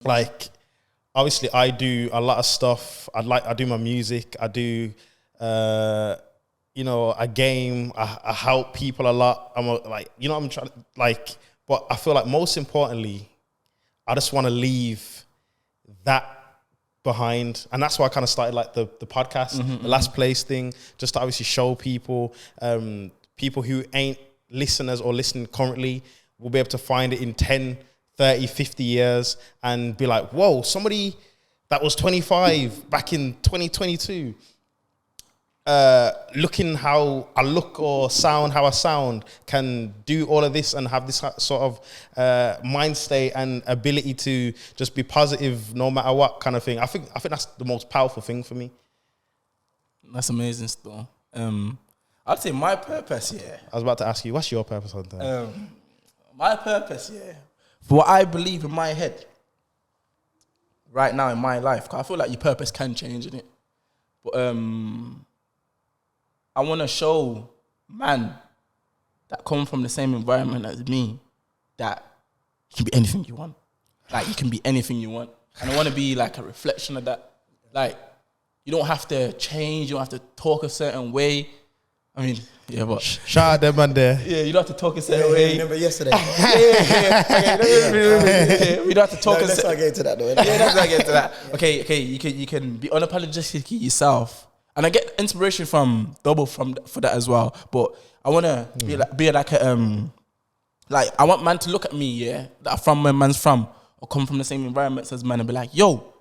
Like, obviously, I do a lot of stuff. I do my music. I do, you know, a game. I help people a lot. I'm trying, like, but I feel like most importantly, I just want to leave that behind, and that's why I kind of started like the podcast, the Last Place thing, just to obviously show people, people who ain't listeners or listening currently will be able to find it in 10, 30, 50 years and be like, whoa, somebody that was 25 back in 2022, looking how I look or sound how I sound, can do all of this and have this sort of mind state and ability to just be positive no matter what kind of thing. I think that's the most powerful thing for me. That's amazing still. I'd say my purpose, I was about to ask you, what's your purpose on that? My purpose, for what I believe in my head right now in my life, because I feel like your purpose can change, innit? But I want to show man that come from the same environment as me that you can be anything you want. Like, you can be anything you want. And I want to be like a reflection of that. Like, you don't have to change. You don't have to talk a certain way. I mean, yeah, but... Shout out them man there. Yeah, you don't have to talk a certain way. Remember yesterday? We don't have to talk Let's not get into that though. let's not get into that. Okay, you can be unapologetically yourself. And I get inspiration from Dubhul for that as well. But I want to be like a... Like, I want man to look at me, that are from where man's from, or come from the same environment as man, and be like, yo,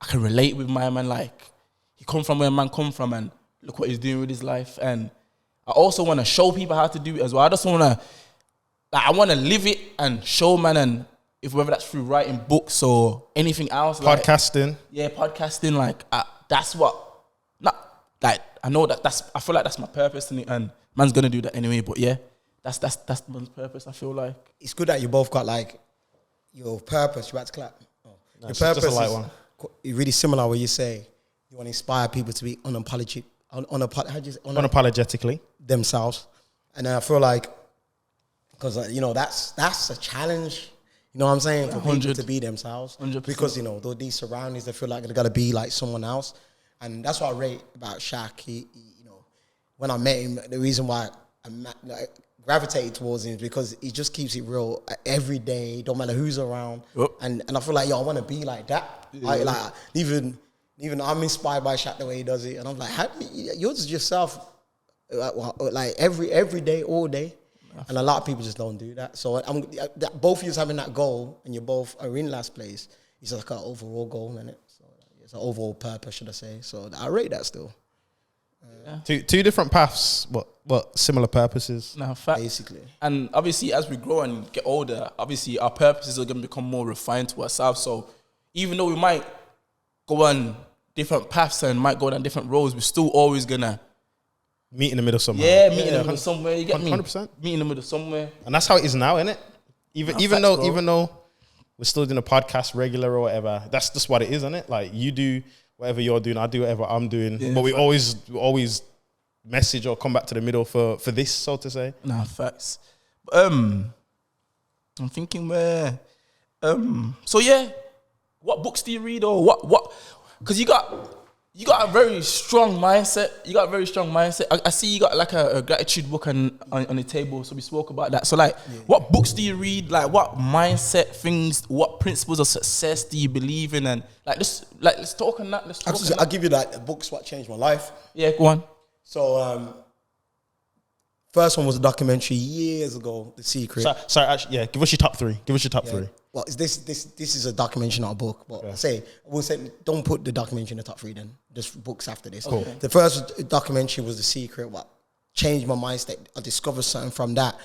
I can relate with my man. Like, he come from where man come from, and look what he's doing with his life. And I also want to show people how to do it as well. I just want to, like, I want to live it and show man, and if whether that's through writing books or anything else. Podcasting. Like, podcasting, like, that's what, I know I feel like that's my purpose, and man's going to do that anyway, but that's man's purpose, I feel like. It's good that you both got, like, your purpose. You're about to clap. Oh. No, your purpose just a light one. Is really similar where you say you want to inspire people to be unapologetically themselves. And I feel like, because, you know, that's a challenge, you know what I'm saying, for people to be themselves. 100%. Because, you know, these surroundings, they feel like they got to be like someone else. And that's what I rate about Shaq. He, you know, when I met him, the reason why I gravitated towards him is because he just keeps it real every day, don't matter who's around. Yep. And I feel like, yo, I want to be like that. Yeah. Even I'm inspired by Shaq the way he does it. And I'm like, you're just yourself, like every day, all day. And a lot of people just don't do that. So both of you having that goal, and you both are in last place. It's like an overall goal, isn't it? So it's an overall purpose, should I say. So I rate that still. Two different paths, but similar purposes. No, fact. Basically. And obviously, as we grow and get older, obviously our purposes are going to become more refined to ourselves. So even though we might go on different paths and might go down different roads, we're still always going to meet in the middle somewhere. Yeah, meet in the middle somewhere. You get me? 100%. Meet in the middle somewhere. And that's how it is now, isn't it? Even though we're still doing a podcast regular or whatever, that's just what it is, isn't it? Like, you do whatever you're doing, I do whatever I'm doing. Yeah, but we always message or come back to the middle for this, so to say. Nah, facts. I'm thinking where... So yeah, what books do you read, or what? Because you got a very strong mindset. I see you got like a gratitude book on the table. So we spoke about that. So like, what books do you read? Like, what mindset things? What principles of success do you believe in? And let's talk on that. I'll give you like the books what changed my life. Yeah, go on. So first one was a documentary years ago, The Secret. Sorry, actually, give us your top three. Three. Well, this is a documentary, not a book. But I will say, don't put the documentary in the top three then. Just books after this. Cool. The first documentary was The Secret. What changed my mindset? I discovered something from that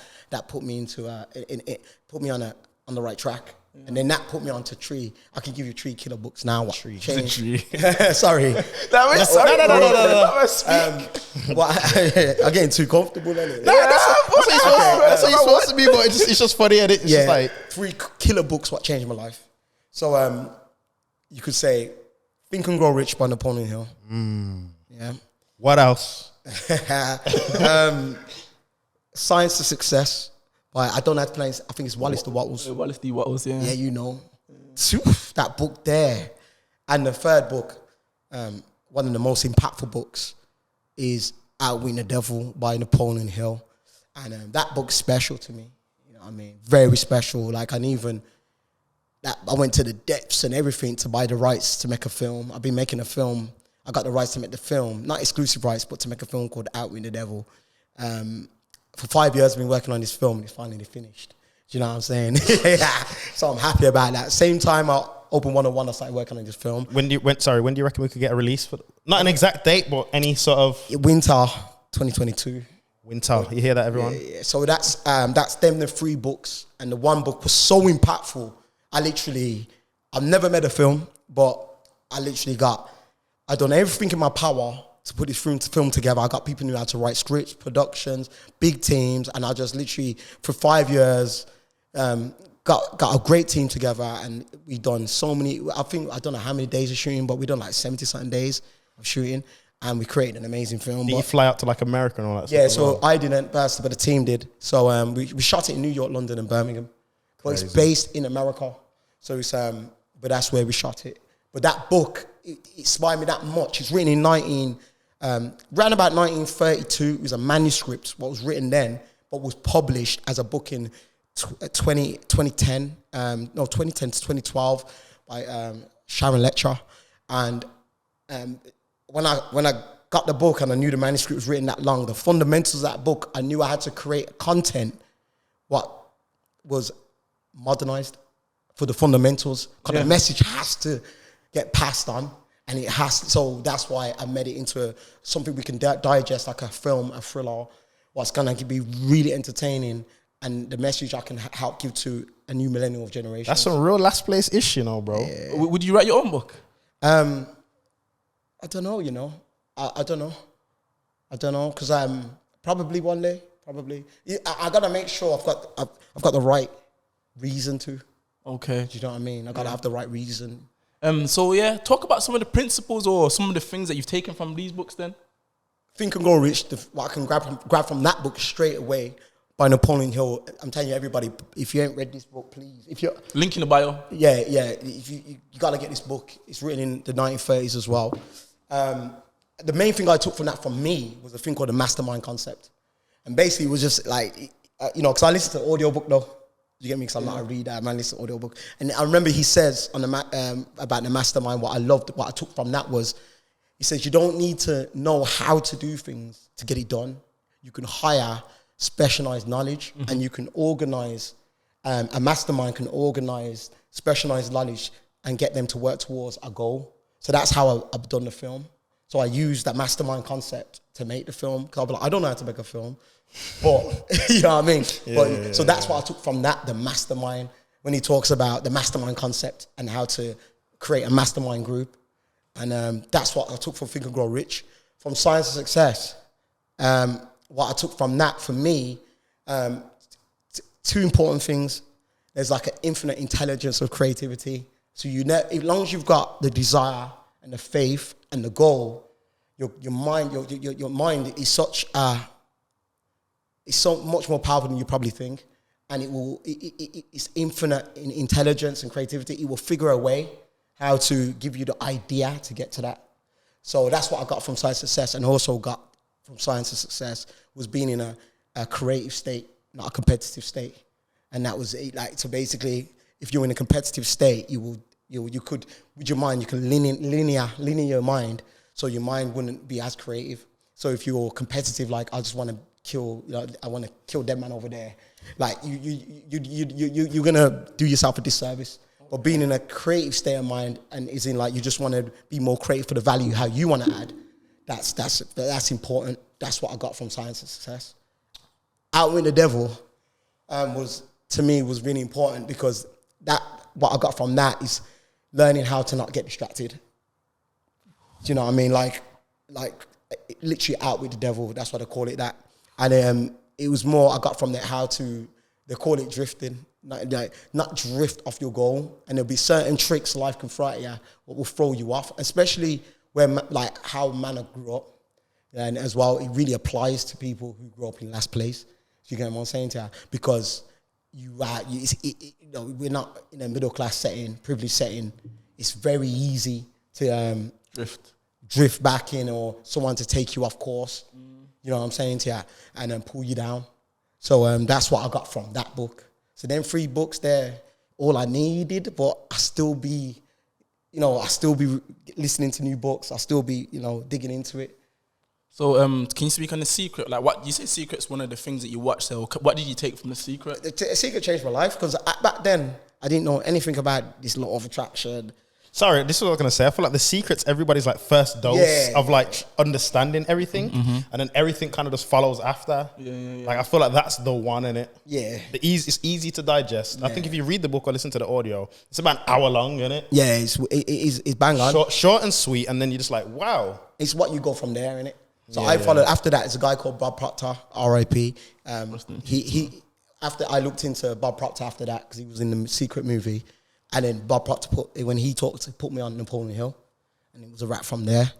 put me into it put me on the right track. Yeah. And then that put me onto Tree. I can give you 3 killer books now. What Tree? Sorry. No. I'm getting too comfortable, isn't it? That's what you're supposed to be, but it's just funny, and it's just like 3 killer books what changed my life. So you could say Think and Grow Rich by Napoleon Hill. Yeah. What else? Science to Success by, I don't have to play, I think it's Wallace D. Wattles. Wallace D. Wattles, yeah. Yeah, you know. That book there. And the third book, one of the most impactful books, is Outwitting the Devil by Napoleon Hill. And that book's special to me. You know what I mean? Very special. Like, I went to the depths and everything to buy the rights to make a film. I've been making a film. I got the rights to make the film, not exclusive rights, but to make a film called Outwitting the Devil. For 5 years, I've been working on this film, and it's finally finished. Do you know what I'm saying? So I'm happy about that. Same time, I opened 101, I started working on this film. When do you reckon we could get a release for? Not an exact date, but any sort of winter 2022. Winter, you hear that, everyone? Yeah. So that's them, the 3 books, and the one book was so impactful. I've never made a film, but I done everything in my power to put this film together. I got people who knew how to write scripts, productions, big teams, and I just literally, for 5 years, got a great team together, and we done so many, I don't know how many days of shooting, but we done like 70-something days of shooting, and we created an amazing film. Did you fly out to like America and all that stuff? Yeah, so I didn't, but the team did. So we shot it in New York, London, and Birmingham. But it's based in America. So it's but that's where we shot it. But that book, it inspired me that much. It's written in around about 1932. It was a manuscript, what was written then, but was published as a book in 2010 to 2012 by Sharon Lecter. And when I got the book and I knew the manuscript was written that long, the fundamentals of that book, I knew I had to create content what was modernized for the fundamentals, because the message has to get passed on, and it has to, so that's why I made it into something we can digest, like a film, a thriller, what's going to be really entertaining, and the message I can help give to a new millennial generation. That's some real last place-ish, bro. Yeah. Would you write your own book? I don't know, I don't know, because probably one day, I got to make sure I've got the right reason to. Okay. Do you know what I mean? I got to have the right reason. So yeah, talk about some of the principles or some of the things that you've taken from these books then. Think and Grow Rich, what I can grab from that book straight away by Napoleon Hill. I'm telling you, everybody, if you ain't read this book, please. Link in the bio. Yeah. If you got to get this book. It's written in the 1930s as well. The main thing I took from that from me was a thing called the mastermind concept. And basically it was just like, because I listened to the audiobook though. You get me? Because I'm not a reader, I listen to audiobook. And I remember he says on the about the mastermind, what I took from that was, he says, you don't need to know how to do things to get it done. You can hire specialized knowledge, and you can organize, a mastermind can organize specialized knowledge and get them to work towards a goal. So that's how I've done the film. So I used that mastermind concept to make the film. Because I'll be like, I don't know how to make a film. But, you know what I mean? So that's what I took from that, the mastermind, when he talks about the mastermind concept and how to create a mastermind group. And that's what I took from Think and Grow Rich. From Science of Success, what I took from that, for me, 2 important things. There's like an infinite intelligence of creativity. So as long as you've got the desire and the faith and the goal, your mind is it's so much more powerful than you probably think, and it's infinite in intelligence and creativity. It will figure a way how to give you the idea to get to that. So that's what I got from Science of Success, and also got from Science of Success was being in a creative state, not a competitive state. And that was it, like, so basically, if you're in a competitive state, you could, with your mind, you can linear your mind, so your mind wouldn't be as creative. So if you're competitive, like, I just want to kill, I want to kill that man over there, like you're gonna do yourself a disservice. But being in a creative state of mind, and is in like, you just want to be more creative for the value how you want to add. That's important. That's what I got from Science of Success. Outwitting the Devil was really important, because what I got from that is learning how to not get distracted. Do you know what I mean? Like literally outwit the devil. That's what I call it. That. And it was more I got from that they call it drifting, not drift off your goal. And there'll be certain tricks life can throw at you, what will throw you off, especially where how man grew up. And as well, it really applies to people who grew up in last place. You get what I'm saying to you? Because we're not in a middle class setting, privileged setting. It's very easy to drift back in, or someone to take you off course. You know what I'm saying to you, and then pull you down. So that's what I got from that book. So then 3 books there, all I needed, but I still be listening to new books. I still be, digging into it. So can you speak on The Secret? Like, what you say, Secret's one of the things that you watch. So what did you take from The Secret? The Secret changed my life, because back then I didn't know anything about this law of attraction. Sorry, this is what I was going to say. I feel like The Secret's everybody's like first dose of like understanding everything, and then everything kind of just follows after. Yeah. Like I feel like that's the one, innit? Yeah. It's easy to digest. Yeah. I think if you read the book or listen to the audio, it's about an hour long, innit? Yeah, it's bang on. Short and sweet, and then you're just like, wow. It's what you go from there, innit? So I followed after that. It's a guy called Bob Proctor, R.I.P. He after I looked into Bob Proctor after that, because he was in the Secret movie. And then Bob Proctor put me on Napoleon Hill, and it was a wrap from there.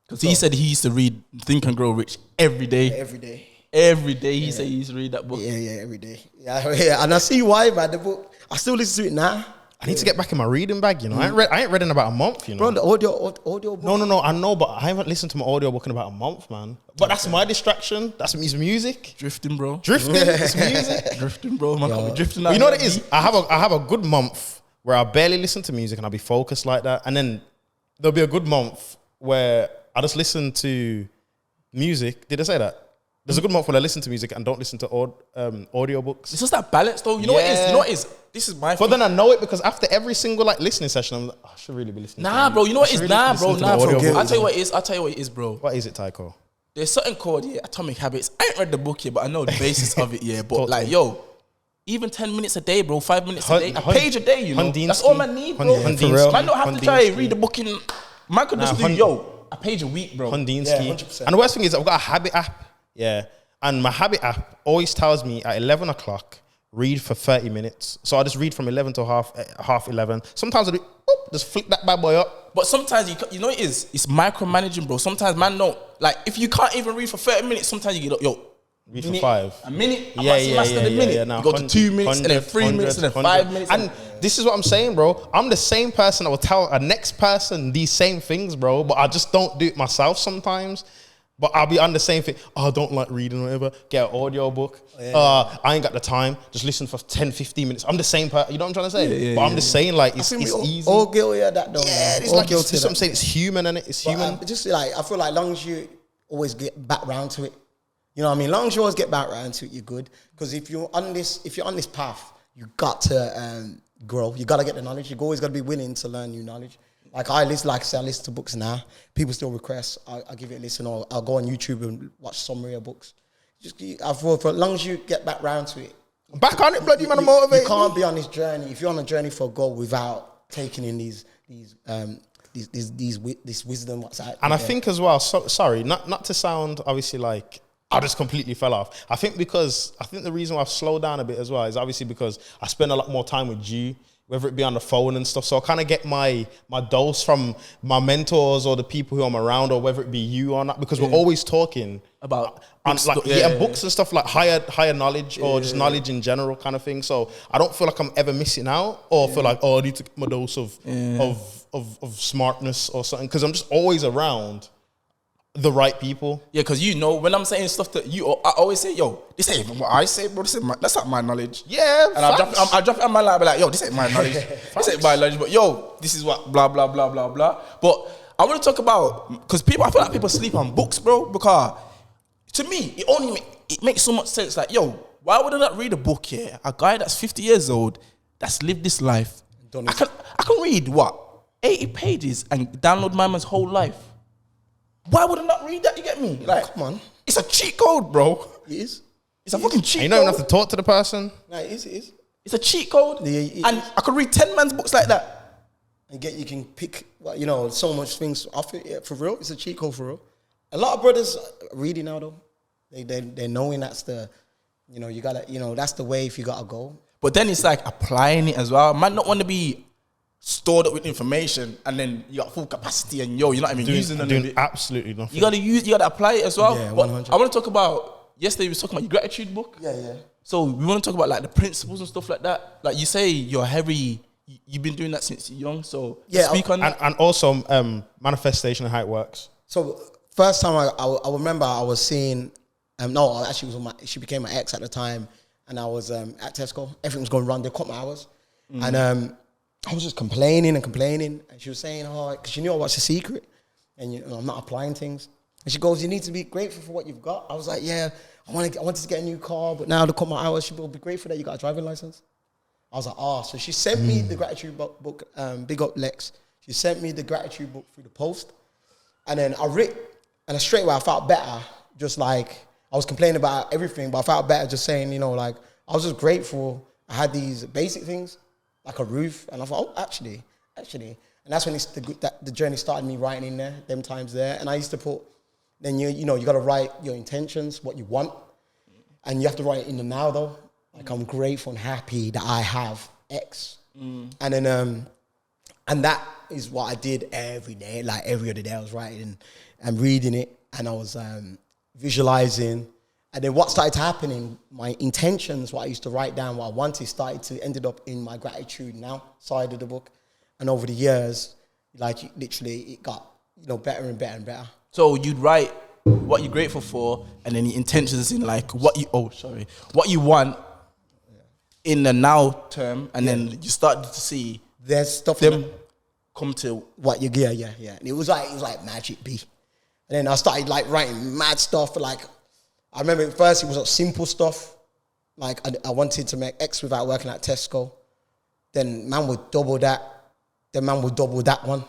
Because he said he used to read Think and Grow Rich every day. Every day he said he used to read that book. Yeah, every day. Yeah, and I see why, man. The book, I still listen to it now. I need to get back in my reading bag, I ain't read in about a month, Bro, the audio book. No, I know, but I haven't listened to my audio book in about a month, man. But that's my distraction. That's music. Drifting, bro. It's music. Drifting, bro. Man, can't be drifting. You know what it is? I have a good month where I barely listen to music and I'll be focused like that. And then there'll be a good month where I just listen to music. Did I say that? There's a good month when I listen to music and don't listen to audiobooks. It's just that balance though. You know what it is? This is my But then I know it, because after every single listening session, I'm like, I should really be listening to bro. You know what it is? Nah, bro. I'll tell you what it is, bro. What is it, Tyco? There's something called Atomic Habits. I ain't read the book yet, but I know the basis of it, But like, even 10 minutes a day, bro, 5 minutes a day, a page a day, that's all man need, bro. Man don't have to try read the book in, man could just do, a page a week, bro. Hundinsky. 100%. And the worst thing is I've got a habit app, and my habit app always tells me at 11 o'clock, read for 30 minutes. So I just read from 11 to half 11. Sometimes I do, just flick that bad boy up. But sometimes, you know what it is? It's micromanaging, bro. Sometimes man don't, like, if you can't even read for 30 minutes, sometimes you get up, read for 5. A minute. Master the minute. No, you go to 2 minutes, and then 3 minutes, and then 5 minutes. And this is what I'm saying, bro. I'm the same person that will tell a next person these same things, bro. But I just don't do it myself sometimes. But I'll be on the same thing. Oh, I don't like reading or whatever. Get an audio book. I ain't got the time. Just listen for 10, 15 minutes. I'm the same person. You know what I'm trying to say? But I'm just saying, like, it's easy. All guilty of that, though. Yeah, it's like, this is what I'm saying. It's human, innit? It's human. Just like, I feel like, long as you always get back round to it, you know what I mean? Long as you always get back around to it, you're good. Because if you're on this path, you got to grow. You got to get the knowledge. You've always got to be willing to learn new knowledge. Like I listen to books now. People still request. I'll give it a listen, or I'll go on YouTube and watch summary of books. For as long as you get back round to it, back on it, bloody man, I'm motivated. You can't be on this journey if you're on a journey for a goal without taking in this wisdom. What's out? And I think as well. Sorry, not to sound obviously like I just completely fell off. I think the reason why I've slowed down a bit as well is obviously because I spend a lot more time with you, whether it be on the phone and stuff. So I kind of get my dose from my mentors or the people who I'm around, or whether it be you or not, because we're always talking about books and stuff, like higher knowledge or just knowledge in general kind of thing. So I don't feel like I'm ever missing out or feel like, I need to get my dose of smartness or something, because I'm just always around the right people. Yeah, because when I'm saying stuff that I always say, this ain't what I say, bro. That's not my knowledge. Yeah, and I drop it on my lap, be like, this ain't my knowledge. This ain't my knowledge, but this is what blah blah blah blah blah. But I want to talk about, because I feel like people sleep on books, bro. Because to me, it makes so much sense. Like, why would I not read a book here? A guy that's 50 years old that's lived this life. I can read 80 pages and download my man's whole life. Why would I not read that? You get me? Like, come on. It's a cheat code, bro. It is. It's a fucking cheat code. You don't even have to talk to the person. No, it is. It's a cheat code. And I could read 10 man's books like that. And you can pick, so much things off it. Yeah, for real. It's a cheat code for real. A lot of brothers are reading now, though. They're knowing that's the, you gotta, that's the way if you gotta go. But then it's like applying it as well. Man not want to be stored up with information and then you got full capacity and you know what I mean, using doing absolutely nothing. You gotta apply it as well. Yeah, but I want to talk about yesterday we was talking about your gratitude book. Yeah. So we want to talk about like the principles and stuff like that. Like you say, you're heavy. You've been doing that since you're young. So speak on that. And also manifestation and how it works. So first time I remember I was seeing, no, actually it was she became my ex at the time, and I was at Tesco. Everything was going wrong. They cut my hours, and I was just complaining, and she was saying, oh, because she knew I watched The Secret, and I'm not applying things. And she goes, you need to be grateful for what you've got. I was like, yeah, I wanted to get a new car, but now they cut my hours. She will be grateful that you got a driving license. I was like, so she sent me the gratitude book, big up Lex. She sent me the gratitude book through the post. And then I read, and straight away I felt better. Just like, I was complaining about everything, but I felt better just saying, like, I was just grateful. I had these basic things, like a roof. And I thought, actually. And that's when the journey started, me writing in there, them times there. And I used to put, then you got to write your intentions, what you want. And you have to write it in the now, though. Like, I'm grateful and happy that I have X. And then, and that is what I did every day. Like, every other day I was writing and reading it. And I was visualizing. And then what started happening, my intentions, what I used to write down, what I wanted, ended up in my gratitude now side of the book. And over the years, like, literally, it got, better and better and better. So you'd write what you're grateful for, and then the intentions in like what you want in the now term, and then you start to see there's stuff them come to what you get. Yeah. And it was like magic B. And then I started like writing mad stuff. Like, I remember at first it was like simple stuff. Like, I wanted to make X without working at Tesco. Then man would double that. Then man would double that one.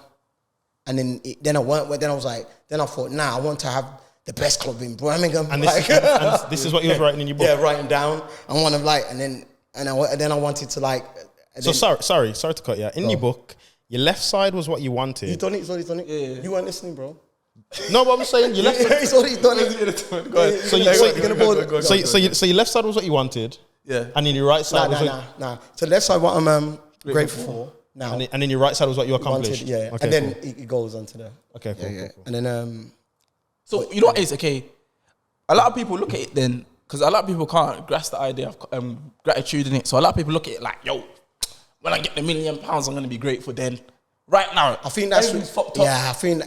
And then I thought, I want to have the best club in Birmingham. And this is what you was writing in your book. Yeah, writing down. I want to like, and then I wanted to like. Sorry to cut you. In your book, your left side was what you wanted. He's done it. Yeah. You weren't listening, bro. No, but I'm saying your left. He's done it. Go ahead. So your left side was what you wanted. Yeah. And then your right side Nah. So left side what I'm grateful for. Now. And then your right side was what you accomplished. Yeah. Okay, and then it goes on to the. Okay, cool. And then So you know what it is, okay? A lot of people look at it then, because a lot of people can't grasp the idea of gratitude in it. So a lot of people look at it like, yo, when I get the £1 million, I'm going to be grateful then. Right now, I think that's fucked up. Yeah, I think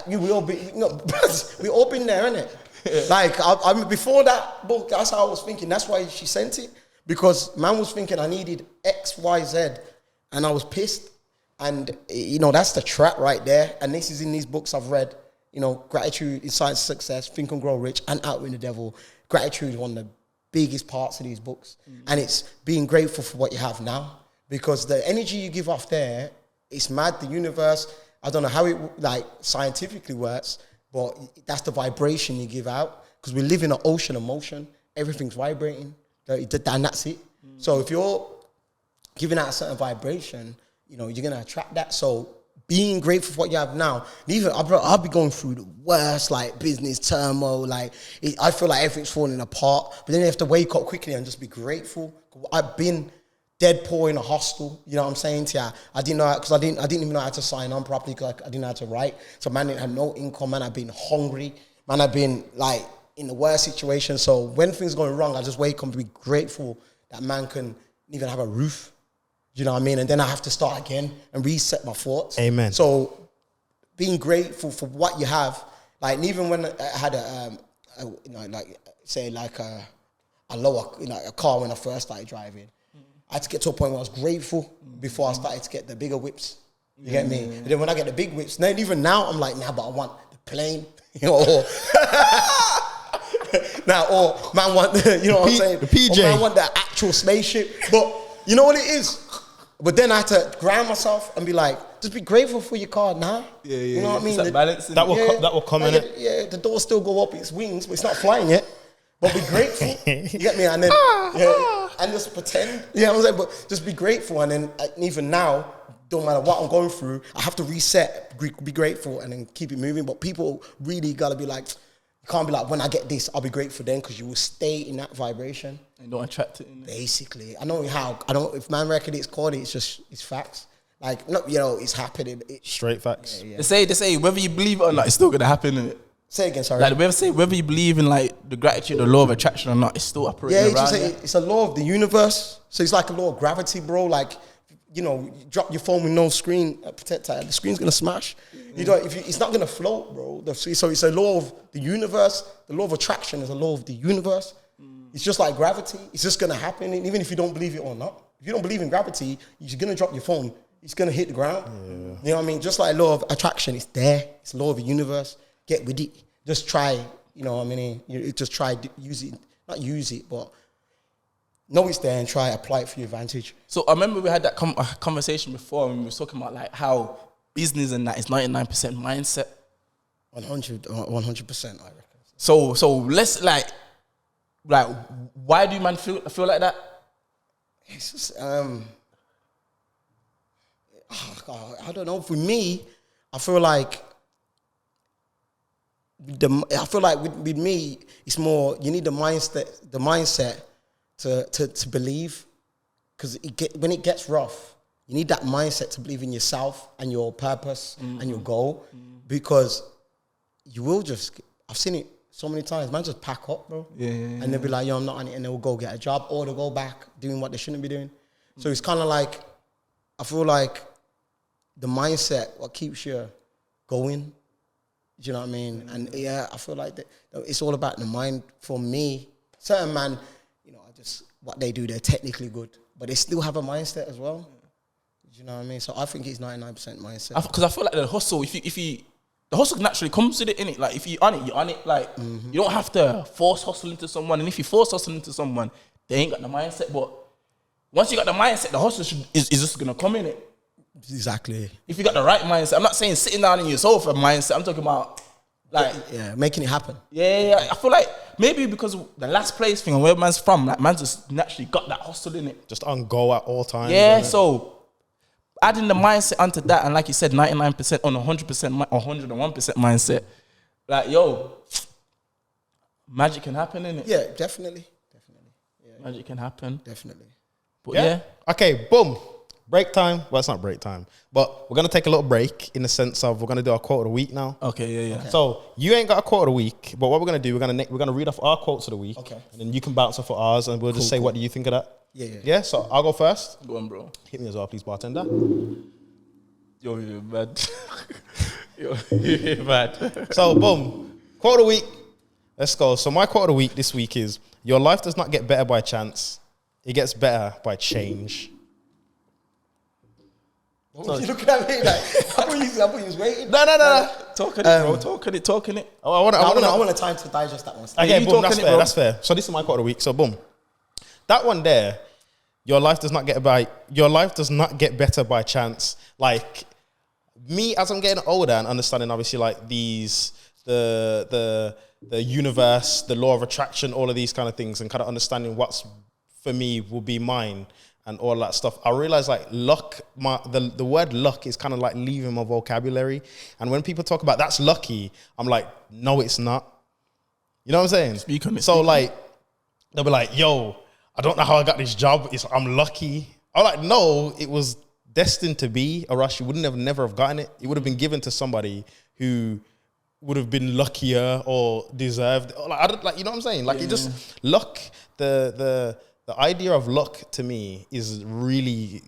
we all been there, innit? Yeah. Like, I before that book, that's how I was thinking. That's why she sent it, because man was thinking I needed X, Y, Z, and I was pissed. And that's the trap right there. And this is in these books I've read. Gratitude is Science of Success, Think and Grow Rich, and Outwitting the Devil. Gratitude is one of the biggest parts of these books, and it's being grateful for what you have now, because the energy you give off there, it's mad. The universe, I don't know how it like scientifically works, but that's the vibration you give out, because we live in an ocean of motion. Everything's vibrating, and that's it. So if you're giving out a certain vibration, you're gonna attract that. So being grateful for what you have now, even I'll be going through the worst like business turmoil. Like, I feel like everything's falling apart, but then you have to wake up quickly and just be grateful. I've been dead poor in a hostel, you know what I'm saying to you? I didn't know, because I didn't even know how to sign on properly, because I didn't know how to write. So man, I had no income, man, I've been hungry, man, I've been like in the worst situation. So when things are going wrong, I just wake up and be grateful that man can even have a roof. You know what I mean? And then I have to start again and reset my thoughts. Amen. So being grateful for what you have, like even when I had a car when I first started driving, I had to get to a point where I was grateful before I started to get the bigger whips. You get me? And then when I get the big whips, then even now I'm like, but I want the plane, or man want what I'm saying? The PJ. Or man want the actual spaceship. But you know what it is? But then I had to ground myself and be like, just be grateful for your car now. Yeah. You know what I mean? That will come in it. Yeah, the doors still go up its wings, but it's not flying yet. But be grateful. You get me? And then and just pretend. You know what I'm saying? But just be grateful. And then even now, don't matter what I'm going through, I have to reset, be grateful, and then keep it moving. But people really gotta be like, you can't be like, when I get this, I'll be grateful then, because you will stay in that vibration. And don't attract it. Basically, I know how. I don't. If man reckon it's corny, it's facts. Like, no, it's happening. Straight facts. Yeah. They say whether you believe it or not, it's still gonna happen. Innit? Say again, sorry. Like whether you believe in like the gratitude, the law of attraction or not, it's still operating around. It's a law of the universe. So it's like a law of gravity, bro. Like, you know, you drop your phone with no screen protector, the screen's gonna smash. You know, it's not gonna float, bro. So it's a law of the universe. The law of attraction is a law of the universe. It's just like gravity. It's just gonna happen, and even if you don't believe it or not. If you don't believe in gravity, you're gonna drop your phone. It's gonna hit the ground. Yeah. You know what I mean? Just like law of attraction, it's there. It's law of the universe. Get with it. Just try. You know what I mean? You just try use it. Not use it, but know it's there and try apply it for your advantage. So I remember we had that conversation before when we were talking about like how business and that is 99% mindset. 100%, I reckon. So let's like why do you man feel like that? It's just I don't know. For me, I feel like with me, it's more you need the mindset to believe, because when it gets rough, you need that mindset to believe in yourself and your purpose and your goal, because you will just. I've seen it so many times. Man, just pack up, bro. And they'll be like, "Yo, I'm not on it," and they'll go get a job, or they'll go back doing what they shouldn't be doing. So it's kind of like, I feel like the mindset what keeps you going. Do you know what I mean? And yeah, I feel like that it's all about the mind. For me, certain man, you know, what they do, they're technically good, but they still have a mindset as well. Do you know what I mean? So I think it's 99% mindset. Because I feel like the hustle, the hustle naturally comes with it, innit? Like, if you're on it. Like, you don't have to force hustle into someone. And if you force hustle into someone, they ain't got the mindset. But once you got the mindset, the hustle is just going to come in it. Exactly. If you got the right mindset. I'm not saying sitting down in your sofa mindset. I'm talking about, like... Yeah, making it happen. Yeah. I feel like maybe because of the last place thing and where man's from, like, man's just naturally got that hustle in it. Just on go at all times. Yeah, so... adding the mindset onto that, and like you said, 99% on 100% or 101% mindset, like, yo, magic can happen, innit? Yeah, definitely. Yeah. Magic can happen. Definitely. But yeah. Okay, boom. Break time. Well, it's not break time, but we're going to take a little break in the sense of we're going to do our quote of the week now. Okay, yeah. Okay. So you ain't got a quote of the week, but what we're going to do, we're going to read off our quotes of the week. Okay. And then you can bounce off of ours, and we'll just say, what do you think of that? Yeah. Yeah, so I'll go first. Go on, bro. Hit me as well, please, bartender. Yo, you're mad. You're mad. So, boom. Quote of the week. Let's go. So my quote of the week this week is, your life does not get better by chance. It gets better by change. What was you looking at me like? I thought you was waiting. No. Talking it. Oh, I want a time to digest that one. Okay, you boom, talking that's fair. So this is my quote of the week. So boom. That one there, your life does not get better by chance. Like me, as I'm getting older and understanding obviously like the universe, the law of attraction, all of these kind of things, and kind of understanding what's for me will be mine and all that stuff, I realize like luck, the word luck is kind of like leaving my vocabulary. And when people talk about that's lucky, I'm like, no, it's not. You know what I'm saying? Speak on it. So like, they'll be like, yo, I don't know how I got this job. I'm lucky. I'm like, no, it was destined to be, or else you would never have gotten it. It would have been given to somebody who would have been luckier or deserved. Like, you know what I'm saying? Like, it just luck. The idea of luck to me is really,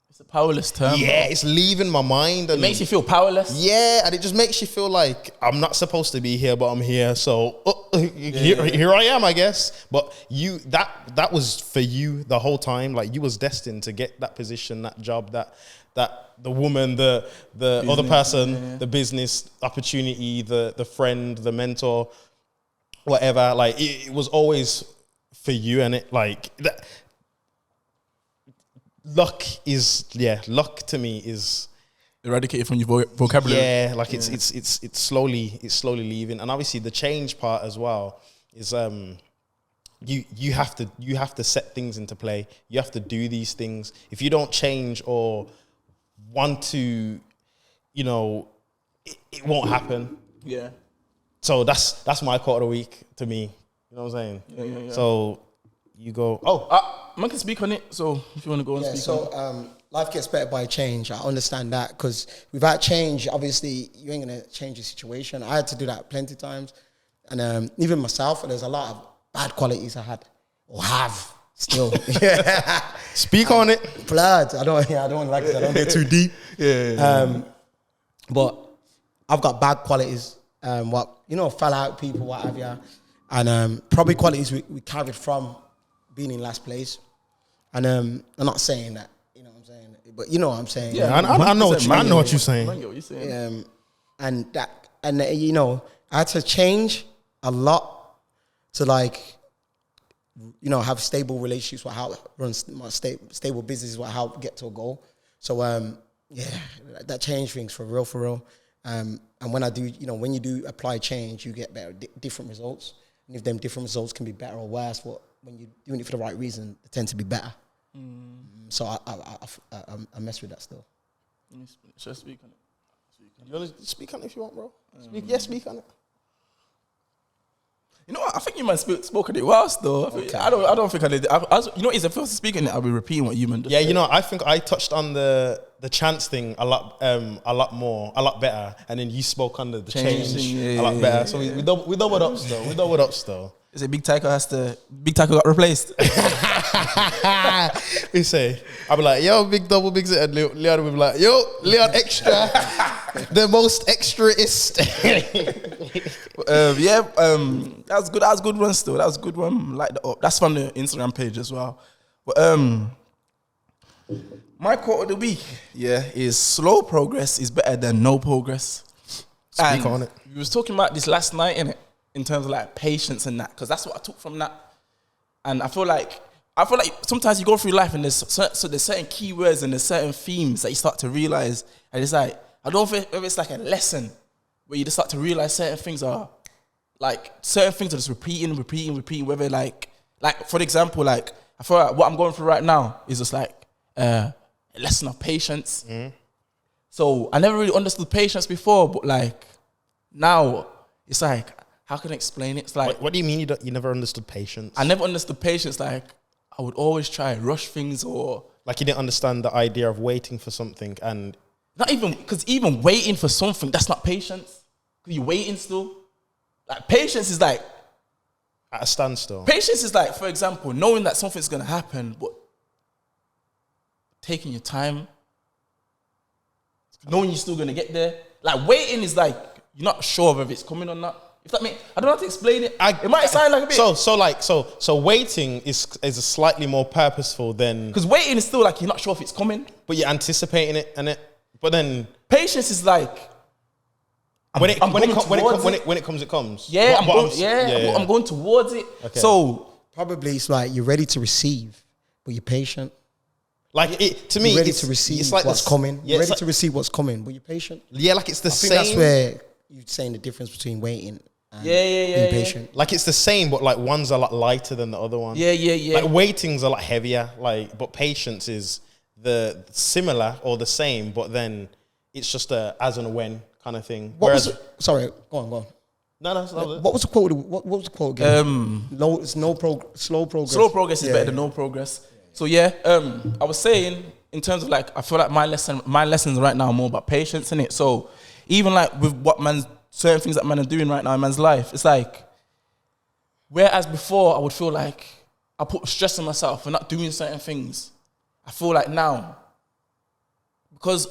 it's a powerless term. Yeah, it's leaving my mind. It makes you feel powerless. Yeah, and it just makes you feel like I'm not supposed to be here, but I'm here. So here I am, I guess. But that was for you the whole time. Like, you was destined to get that position, that job, that the woman, the business, other person, the business opportunity, the friend, the mentor, whatever. Like, it was always for you, and it like that. Luck to me is eradicated from your vocabulary. Yeah, like it's slowly leaving, and obviously the change part as well is you have to set things into play. You have to do these things. If you don't change or want to, you know, it won't happen. Yeah. So that's my quote of the week to me. You know what I'm saying? Yeah. So you go. Man can speak on it. So if you want to go and speak on it. life gets better by change. I understand that because without change, obviously, you ain't going to change the situation. I had to do that plenty of times. And even myself, there's a lot of bad qualities I had or have still. Speak on it. Blood. I don't like it. I don't get too deep. But I've got bad qualities. Fell out people, what have you. And probably qualities we carried from being in last place. And I'm not saying that, you know what I'm saying, but you know what I'm saying. Yeah, I know what you're saying. I know what you're saying. I had to change a lot to have stable relationships with how I run my stable business, with how I get to a goal. So that changed things for real. And when I do, when you do apply change, you get better, different results. And if them different results can be better or worse, but when you're doing it for the right reason, they tend to be better. So I mess with that still. Should I speak on it? You want to speak on it if you want, bro? Speak on it. You know what? I think you might spoke on it whilst though. I don't think I did. It's the first to speak on it. I'll be repeating what you meant. Yeah, I think I touched on the chance thing a lot better, and then you spoke on the change a lot better. So we doubled up still. Is it Big Tyco got replaced? We say, I'll be like, yo, big double, big Z, and Leon will be like, yo, Leon extra, the most extraist. That was good. That was a good one still. That was a good one. Like that's from the Instagram page as well. But my quote of the week, is slow progress is better than no progress. Speak on it. We was talking about this last night, innit? In terms of like patience and that, because that's what I took from that. And I feel like sometimes you go through life and there's certain keywords and there's certain themes that you start to realize, and it's like, I don't know if it's like a lesson where you just start to realize certain things are just repeating, whether like for example, like I feel like what I'm going through right now is just like a lesson of patience. So I never really understood patience before, but like now it's like, how can I explain it? It's like, what do you mean you never understood patience? I never understood patience. Like, I would always try and rush things, or like you didn't understand the idea of waiting for something, and not even because even waiting for something, that's not patience. Because you're waiting still. Like patience is like at a standstill. Patience is like, for example, knowing that something's gonna happen, but taking your time, knowing you're still gonna get there. Like waiting is like you're not sure if it's coming or not. If that means, I don't know how to explain it. It might sound like a bit. So waiting is a slightly more purposeful than, because waiting is still like you're not sure if it's coming, but you're anticipating it, but then patience is like when it comes, it comes. Yeah, I'm going towards it. Okay. So probably it's like you're ready to receive, but you're patient. Like it to me, you're ready to receive it's like what's coming. You're ready to receive what's coming, but you're patient. Yeah, like it's the same. That's where you're saying the difference between waiting and being patient. Yeah. Like it's the same, but like one's a lot lighter than the other one. Yeah. Like waiting's a lot heavier. Like, but patience is the similar or the same, but then it's just a as and when kind of thing. Sorry, go on. No. What was the quote? What was the quote again? Slow progress. Slow progress is better than no progress. So I was saying in terms of like, I feel like my lessons right now are more about patience in it. So even like with certain things that man are doing right now in man's life, it's like, whereas before I would feel like I put stress on myself for not doing certain things, I feel like now, because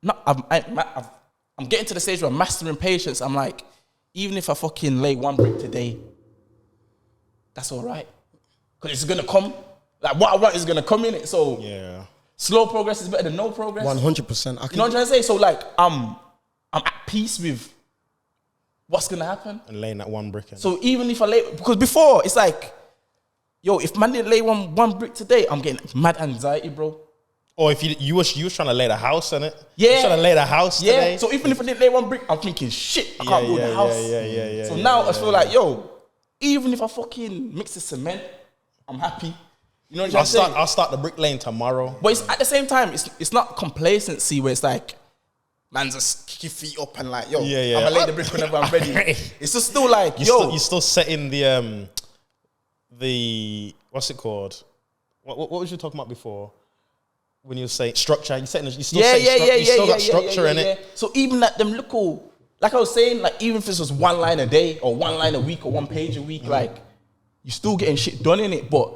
I'm getting to the stage where I'm mastering patience. I'm like, even if I fucking lay one brick today, that's all right, because it's gonna come. Like what I want is gonna come in it. So slow progress is better than no progress. 100%. You know what I'm trying to say? So like I'm at peace with what's gonna happen and laying that one brick in. So even if I lay, because before it's like, yo, if man didn't lay one brick today, I'm getting mad anxiety, bro. Or if you was trying to lay the house in it, you trying to lay the house today. So even if I didn't lay one brick, I'm thinking, shit, I can't build the house. Yeah. So now I feel like, yo, even if I fucking mix the cement, I'm happy. You know what I'm saying? I'll start the brick lane tomorrow. But it's, at the same time, it's not complacency where it's like, man just kick your feet up and like, yo, I'm gonna lay the brick whenever I'm ready. It's just still like, you're still setting the what's it called? What was you talking about before? when you say structure, you still got structure in it. So even like them little, like I was saying, like even if this was 1 line a day or 1 line a week or 1 page a week, like you're still getting shit done in it. But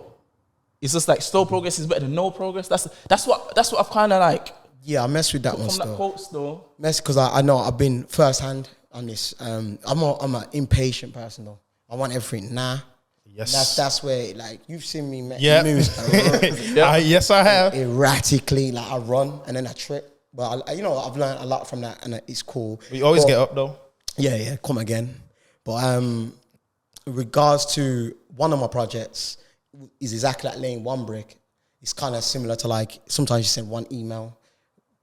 it's just like slow progress is better than no progress. That's what I've kind of like. Yeah, I mess with that one from still. that quote still. Mess because I know I've been first hand on this. I'm an impatient person though. I want everything now. Yes, that's where like you've seen me moves. Yes, I have. Erratically, like I run and then I trip. But I've learned a lot from that, and it's cool. But you always get up though. Yeah, come again. But in regards to one of my projects is exactly like laying one brick. It's kind of similar to like sometimes you send one email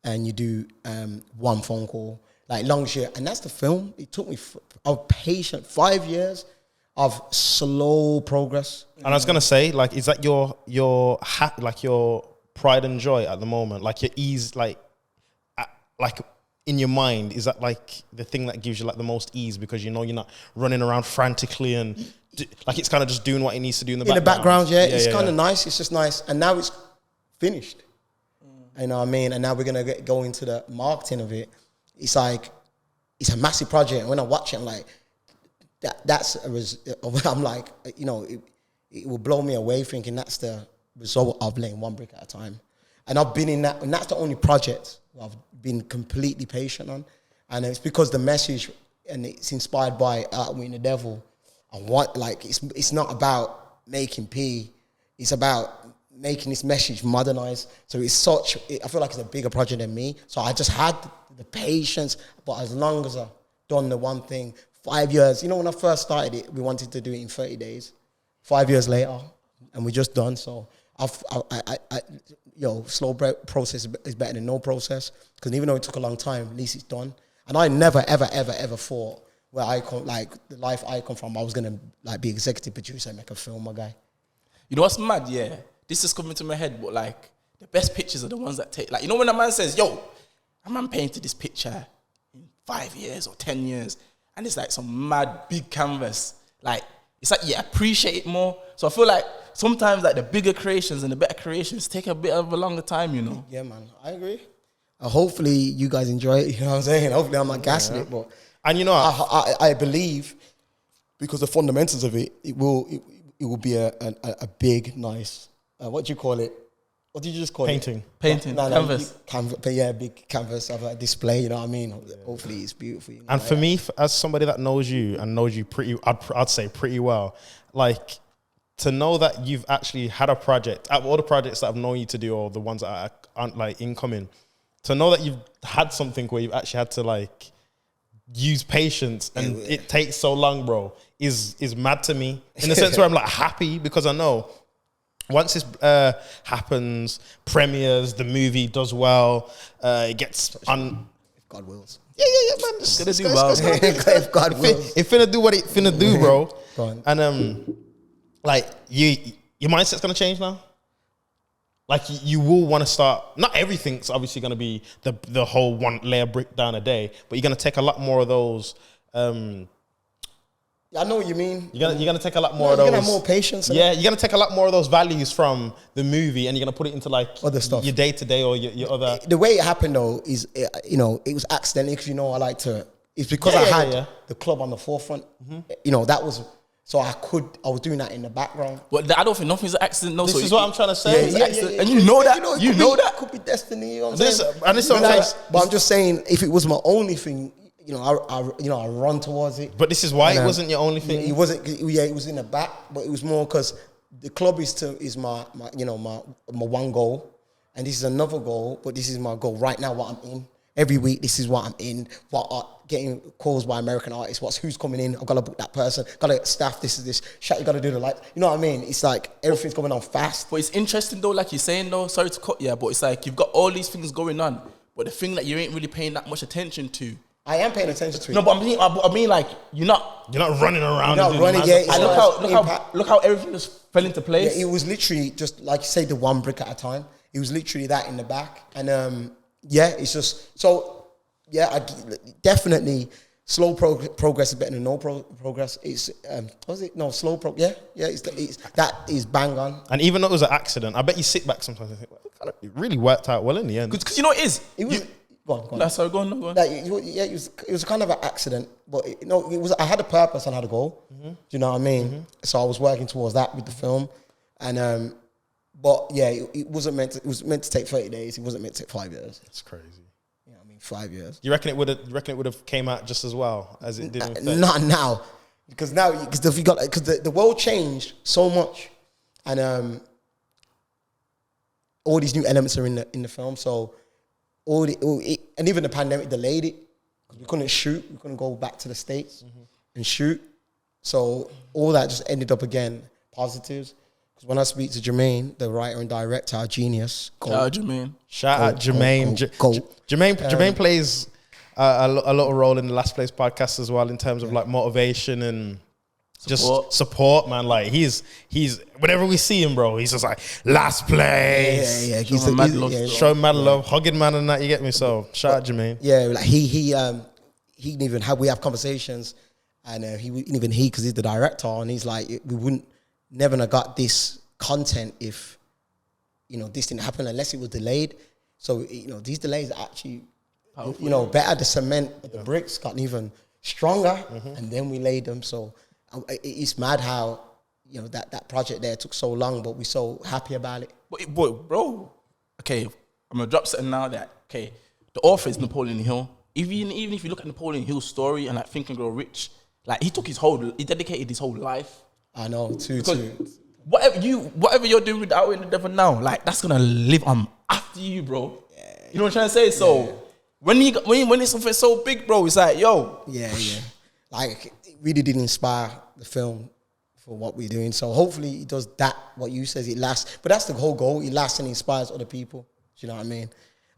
and you do one phone call, like long shit, and that's the film. It took me I was patient 5 years of slow progress. And I was gonna say, like, is that your pride and joy at the moment? Like your ease, like in your mind, is that like the thing that gives you like the most ease because you know you're not running around frantically and like it's kind of just doing what it needs to do in the background. It's kind of nice. It's just nice, and now it's finished. You know what I mean? And now we're gonna go into the marketing of it. It's like it's a massive project. And when I watch it, I'm like, I'm like, it will blow me away thinking that's the result of laying one brick at a time. And I've been in that, and that's the only project I've been completely patient on. And it's because the message, and it's inspired by Outwitting the Devil. And it's not about making P, it's about making this message modernized. So I feel like it's a bigger project than me. So I just had the patience, but as long as I've done the one thing, 5 years, when I first started it, we wanted to do it in 30 days. 5 years later, and we're just done. So slow process is better than no process. Because even though it took a long time, at least it's done. And I never, ever, ever, ever thought where the life I come from, I was gonna like be executive producer and make a film, my guy. You know what's mad? Yeah, this is coming to my head, but like the best pictures are the ones that take. Like when a man says, "Yo, a man painted this picture in 5 years or 10 years," and it's like some mad big canvas. Like it's like you appreciate it more. So I feel like sometimes like the bigger creations and the better creations take a bit of a longer time, Yeah, man, I agree. Hopefully you guys enjoy it. You know what I'm saying? Hopefully I'm not gassing it, but I believe because the fundamentals of it, it will be a big, nice. What do you call it? What did you just call Painting. it? Painting. Canvas. Big canvas of a display. You know what I mean? Hopefully it's beautiful. And for me, as somebody that knows you and knows you I'd say pretty well, like to know that you've actually had a project, out of all the projects that I've known you to do, or the ones that aren't like incoming, to know that you've had something where you've actually had to like use patience and it takes so long, bro, is mad to me in the sense where I'm like happy because I know once this happens, premieres, the movie does well, it gets on. If God wills. Yeah, man. It's gonna do well. If God wills. It finna do what it finna do, bro. Go on. And like your mindset's gonna change now. Like you will want to start. Not everything's obviously gonna be the whole one layer brick down a day, but you're gonna take a lot more of those. I know what you mean. You're gonna take a lot more of those. You're gonna have more patience. Yeah, you're gonna take a lot more of those values from the movie, and you're gonna put it into like other stuff, your day to day or your other. The way it happened though is, it was accidental because I like to. It's because I had the club on the forefront. Mm-hmm. That was so I was doing that in the background. But I don't think nothing's an accident. No, this is what I'm trying to say. Yeah. And you know that. That could be destiny. You know what I'm saying? But I'm just saying, if it was my only thing. I run towards it. But this is why it wasn't your only thing. It wasn't. Yeah, it was in the back, but it was more because the club is my one goal, and this is another goal. But this is my goal right now. What I'm in every week. This is what I'm in. What are getting calls by American artists. Who's coming in? I've got to book that person. Got to staff. This is this. You got to do the light. You know what I mean? It's like everything's going on fast. But it's interesting though, like you're saying though. Sorry to cut you, but it's like you've got all these things going on, but the thing that you ain't really paying that much attention to. I am paying attention to it. No, but I mean, like you're not running around. You're not running. Yeah, look how everything just fell into place. Yeah, it was literally just like you say, the one brick at a time. It was literally that in the back, and it's just so. Yeah, I definitely slow progress is better than no progress. It's was it no slow yeah. That is bang on. And even though it was an accident, I bet you sit back sometimes and think, well, it really worked out well in the end. Because you know what it is. It was. Go on. That's how go on. Like, it was kind of an accident, but it was. I had a purpose and I had a goal. Do you know what I mean? So I was working towards that with the film, and but yeah, it wasn't meant to. It was meant to take 30 days. It wasn't meant to take 5 years. It's crazy. You know what I mean? 5 years. You reckon it would have came out just as well as it did? Not now, because the world changed so much, and all these new elements are in the film. So. And even the pandemic delayed it because we couldn't shoot. We couldn't go back to the States and shoot. So all that just ended up again positives. Because when I speak to Jermaine, the writer and director, our genius. Shout out Jermaine. Shout out Jermaine. Jermaine plays a lot of role in the Last Place podcast as well in terms of like motivation and just support, man. Like he's whenever we see him, bro, he's just like last place. Yeah. Show mad love, hugging man and that. You get me? So shout out Jermaine. Yeah, like he even we have conversations, and because he's the director, and he's like, we wouldn't never have got this content if this didn't happen unless it was delayed. So these delays are actually better. The cement, the bricks got even stronger, and then we laid them. So. It's mad how that project there took so long, but we're so happy about it. But bro, okay, I'm gonna drop something now. That the author is Napoleon Hill. Even if you look at Napoleon Hill's story and like Think and Grow Rich, like he dedicated his whole life. I know too. Whatever you're doing with Out in the Devil now, like that's gonna live on after you, bro. Yeah. You know what I'm trying to say? So when it's something so big, bro, it's like yeah. Like it really did inspire the film for what we're doing. So hopefully it does that, what you says, it lasts. But that's the whole goal. It lasts and inspires other people. Do you know what I mean?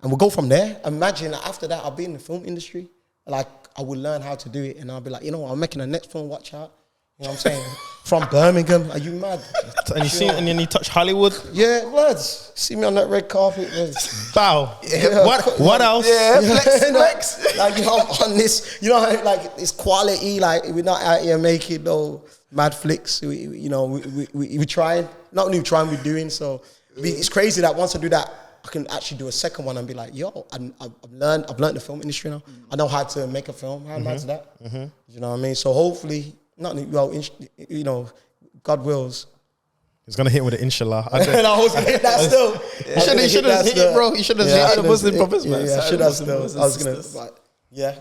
And we'll go from there. Imagine after that, I'll be in the film industry. Like I will learn how to do it. And I'll be like, I'm making the next film, watch out. You know what I'm saying? From Birmingham. Are you mad? And and then you touch Hollywood? Yeah, lads. See me on that red carpet. Lads. Bow. Yeah. What else? Yeah, flex. Like, I'm on this, like, it's quality. Like, we're not out here making no mad flicks. We trying. Not only trying, we're doing. So, it's crazy that once I do that, I can actually do a second one and be like, I've learned the film industry now. I know how to make a film. How mad is that? You know what I mean? So, hopefully... God wills. He's gonna hit with an inshallah. I was gonna hit that still. You should have hit it, bro. You should have hit the Muslim prophets, man. Yeah, I should have still. I was gonna, yeah.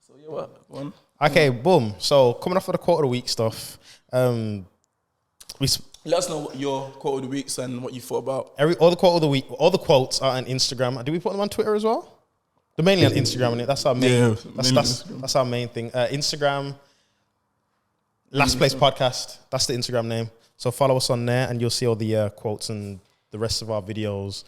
So what? One. Okay, boom. So coming off of the quote of the week stuff, let us know what your quote of the weeks and what you thought about. All the quote of the week, all the quotes are on Instagram. Do we put them on Twitter as well? They're mainly on Instagram, and that's our main. That's our main thing. Instagram. Last Place Podcast. That's the Instagram name. So follow us on there, and you'll see all the quotes and the rest of our videos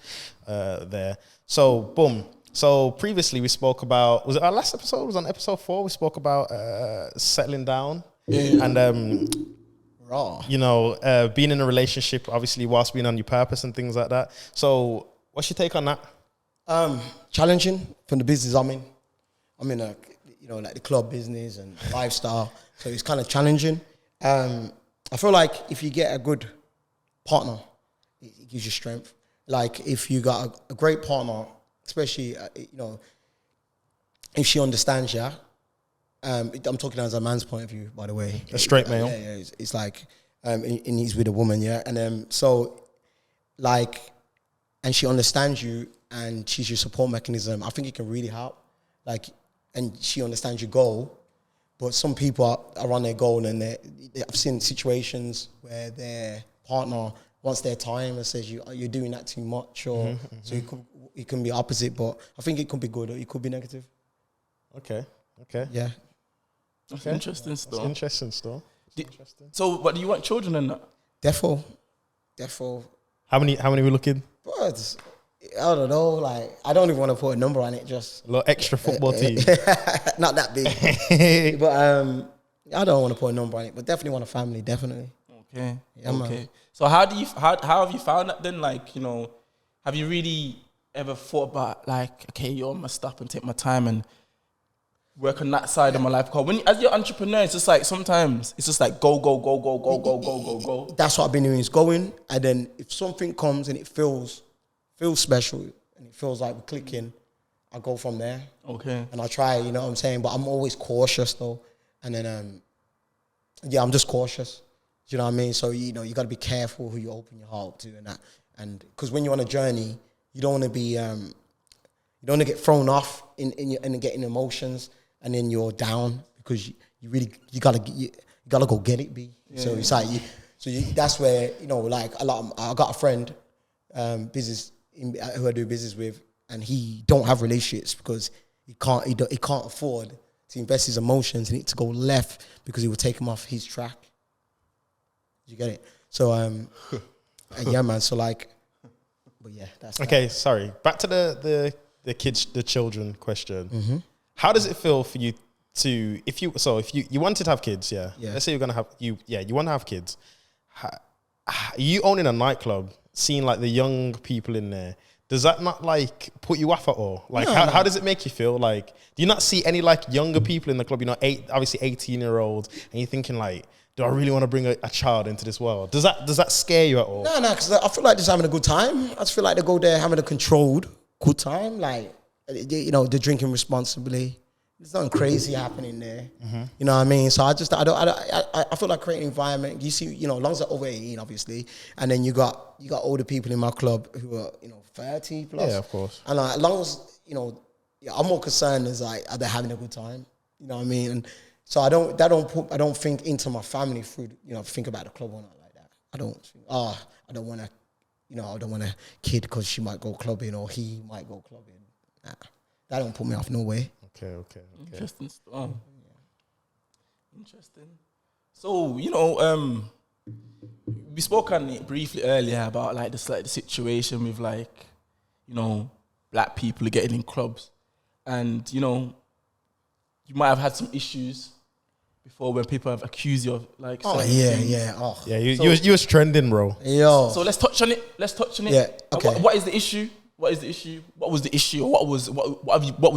there. So boom. So previously we spoke about, was it our last episode? It was on episode 4. We spoke about settling down and being in a relationship, obviously whilst being on your purpose and things like that. So what's your take on that? Challenging from the business I'm in. I'm in like the club business and lifestyle. So it's kind of challenging. I feel like if you get a good partner, it gives you strength. Like if you got a great partner, especially, if she understands you, I'm talking as a man's point of view, by the way. A straight male. Yeah, it's like, and he's with a woman, yeah. And so, like, and she understands you and she's your support mechanism, I think it can really help. Like, and she understands your goal. But some people are on their goal, and I've seen situations where their partner wants their time and says you're doing that too much, or so it can be opposite. But I think it could be good or it could be negative. Okay. Yeah. That's interesting stuff. That's interesting stuff. So, but do you want children in that? Defo. How many we looking? But I don't know. Like, I don't even want to put a number on it. Just a little extra football team. Not that big. But I don't want to put a number on it. But definitely want a family. Definitely. Okay. Yeah, okay. Man. So how have you found that then? Like, have you really ever thought about like, okay, I must stop and take my time and work on that side of my life. Because when as you're an entrepreneur, it's just like sometimes it's just like go. That's what I've been doing, is going, and then if something comes and it feels special and it feels like we're clicking, I go from there. Okay. And I try, you know what I'm saying? But I'm always cautious though. And then I'm just cautious. Do you know what I mean? So you know, you gotta be careful who you open your heart to and that. And because when you're on a journey, you don't want to be you don't want to get thrown off in getting emotions, and then you're down because you gotta go get it, B. Yeah. So it's like that's where, you know, like I got a friend who I do business with, and he don't have relationships because he can't afford to invest his emotions in it to go left because it will take him off his track. You get it? So yeah, man. So like, but yeah, that's okay. Sorry, back to the children question. Mm-hmm. How does it feel for you to, if you wanted to have kids, yeah. Let's say you're gonna have you want to have kids. You owning a nightclub, seeing like the young people in there, does that not like put you off at all? Like, no. How does it make you feel? Like, do you not see any like younger people in the club? You know, obviously 18-year-olds, and you're thinking like, do I really want to bring a child into this world? Does that scare you at all? No, because I feel like just having a good time. I just feel like they go there having a controlled good time. Like, you know, they're drinking responsibly. There's nothing crazy happening there. Mm-hmm. You know what I mean? So I feel like creating an environment. You see, you know, as long as they're over 18, obviously, and then you got older people in my club who are, you know, 30 plus. Yeah, of course. And like, as long as, you know, I'm more concerned as like, are they having a good time? You know what I mean? And so I don't think into my family through, you know, think about the club or not like that. I don't think, I don't want a kid because she might go clubbing or he might go clubbing. Nah, that don't put me off no way. Okay. Interesting stuff. Interesting. So, you know, we spoke on it briefly earlier about like the situation with like, you know, black people getting in clubs, and you know, you might have had some issues before when people have accused you of like. You was trending, bro. Yo. So let's touch on it. Yeah. Okay. What is the issue? What is the issue? What was the issue? What was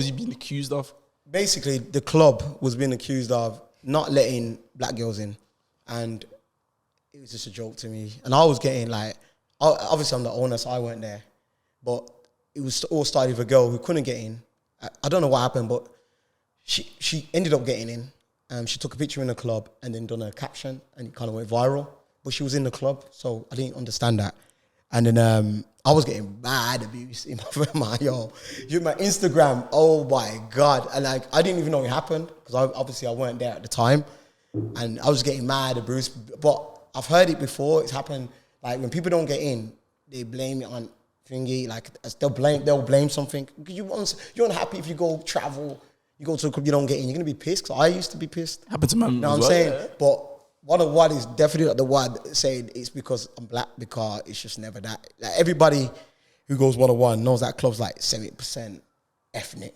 you being accused of? Basically, the club was being accused of not letting black girls in, and it was just a joke to me. And I was getting like, obviously I'm the owner, so I weren't there, but it was all started with a girl who couldn't get in. I don't know what happened, but she ended up getting in. She took a picture in the club and then done a caption, and it kind of went viral. But she was in the club, so I didn't understand that. And then I was getting mad abuse in my Instagram. Oh my God. And like, I didn't even know it happened because obviously I weren't there at the time. And I was getting mad abuse. But I've heard it before. It's happened. Like when people don't get in, they blame it on thingy. Like they'll blame something. You're unhappy if you go travel, you go to a club, you don't get in. You're going to be pissed. Because I used to be pissed. Happened to me. You know what I'm saying? Yeah. But one is definitely not the one saying it's because I'm black, because it's just never that. Like everybody who goes 101 knows that club's like 70% ethnic.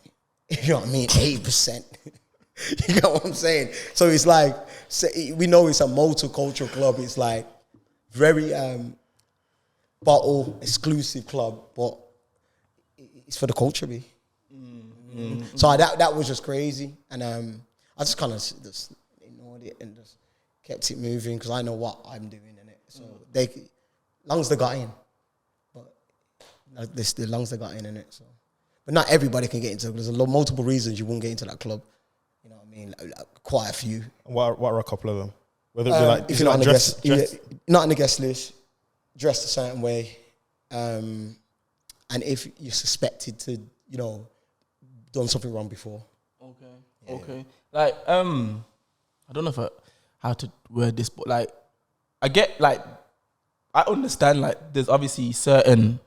You know what I mean? 8%. You get what I'm saying? So it's like, we know it's a multicultural club. It's like very bottle exclusive club, but it's for the culture, B. Mm-hmm. So that was just crazy, and I just kind of just ignored it and just kept it moving because I know what I'm doing in it. So as long as they got in, but as long as they got in it. So, but not everybody can get into it. There's multiple reasons you won't get into that club. You know what I mean? Like, quite a few. What are a couple of them? Whether it be like if you're not on the guest list, dressed a certain way, and if you're suspected to, you know, done something wrong before. Okay. Like I don't know how to word this, but like I get like I understand like there's obviously certain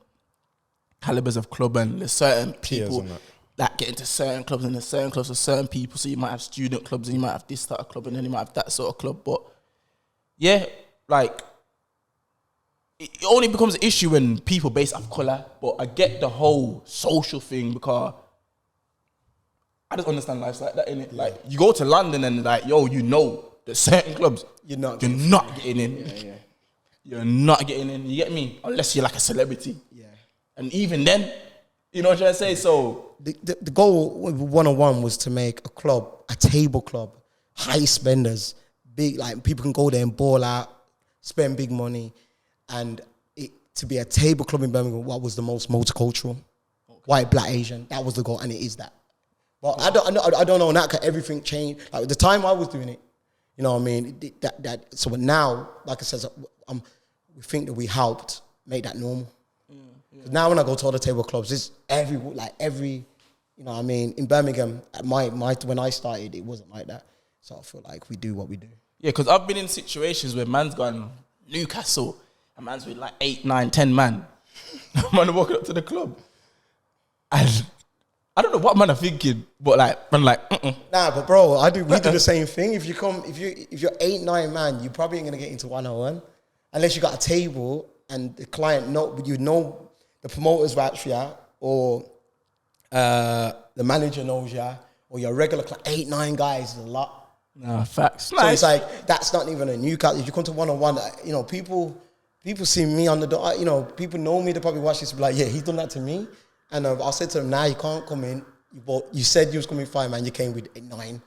calibers of club and there's certain people that get into certain clubs and there's certain clubs for certain people. So you might have student clubs and you might have this sort of club and then you might have that sort of club. But yeah, like it only becomes an issue when people base off colour. But I get the whole social thing because I just understand life's like that, innit? Like you go to London and like, yo, you know, there's certain clubs you're not getting in. Yeah. You're not getting in. You get me? Unless you're like a celebrity. Yeah. And even then, you know what I'm trying to say? So the goal with 101 was to make a table club, high spenders, big, like people can go there and ball out, spend big money, and to be a table club in Birmingham, what was the most multicultural, white, black, Asian, that was the goal, and it is that. But I don't know now, because everything changed. Like the time I was doing it, you know what I mean? So now, like I said, we think that we helped make that normal. Now when I go to other table clubs, it's every, you know what I mean? In Birmingham, when I started, it wasn't like that. So I feel like we do what we do. Yeah, because I've been in situations where man's gone Newcastle, and man's with like 8, 9, 10 man. Man walking up to the club. And I don't know what man are thinking, but like, man, like, Nah, but bro, we do the same thing. If you're 8, 9 man, you probably ain't gonna get into 101 unless you got a table and the client the promoters vouch for you, or the manager knows you, or your regular client. 8, 9 guys is a lot. Nah, facts. So it's like that's not even a new cut. If you come to 101, you know, people see me on the door. You know, people know me. They probably watch this and be like, yeah, he's done that to me. And I'll say to them, nah, you can't come in. You said you was coming 5 man, you came with 8, 9.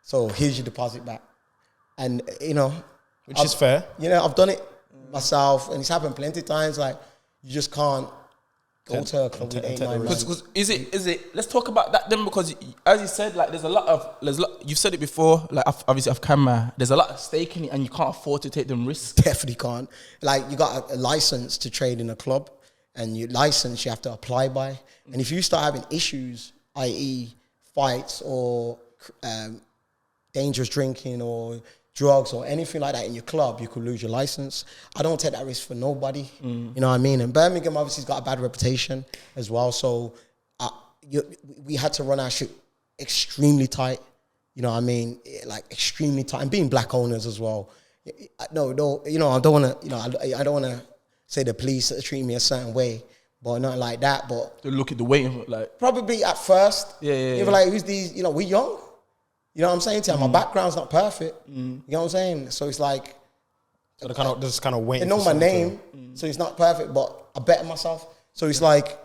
So here's your deposit back. And, you know. Which is fair. You know, I've done it myself, and it's happened plenty of times. Like, you just can't go to a club with 8, 9 man. Because is it, let's talk about that then, because as you said, like, there's a lot, you've said it before, like, obviously off camera, there's a lot of stake in it, and you can't afford to take them risks. Definitely can't. Like, you got a license to trade in a club, and your license you have to apply by. And if you start having issues, i.e. fights or dangerous drinking or drugs or anything like that in your club, you could lose your license. I don't take that risk for nobody. You know what I mean? And Birmingham obviously has got a bad reputation as well. So we had to run our shit extremely tight. You know what I mean? Like extremely tight. And being black owners as well. No, you know, I don't want to, you know, I don't want to say the police treat me a certain way, but not like that. But to look at the waiting, like probably at first, yeah. You're like, who's these? You know, we young. You know what I'm saying to you? My background's not perfect. You know what I'm saying? So it's like, so they kind of waiting. They know my name, so it's not perfect, but I better myself. So it's like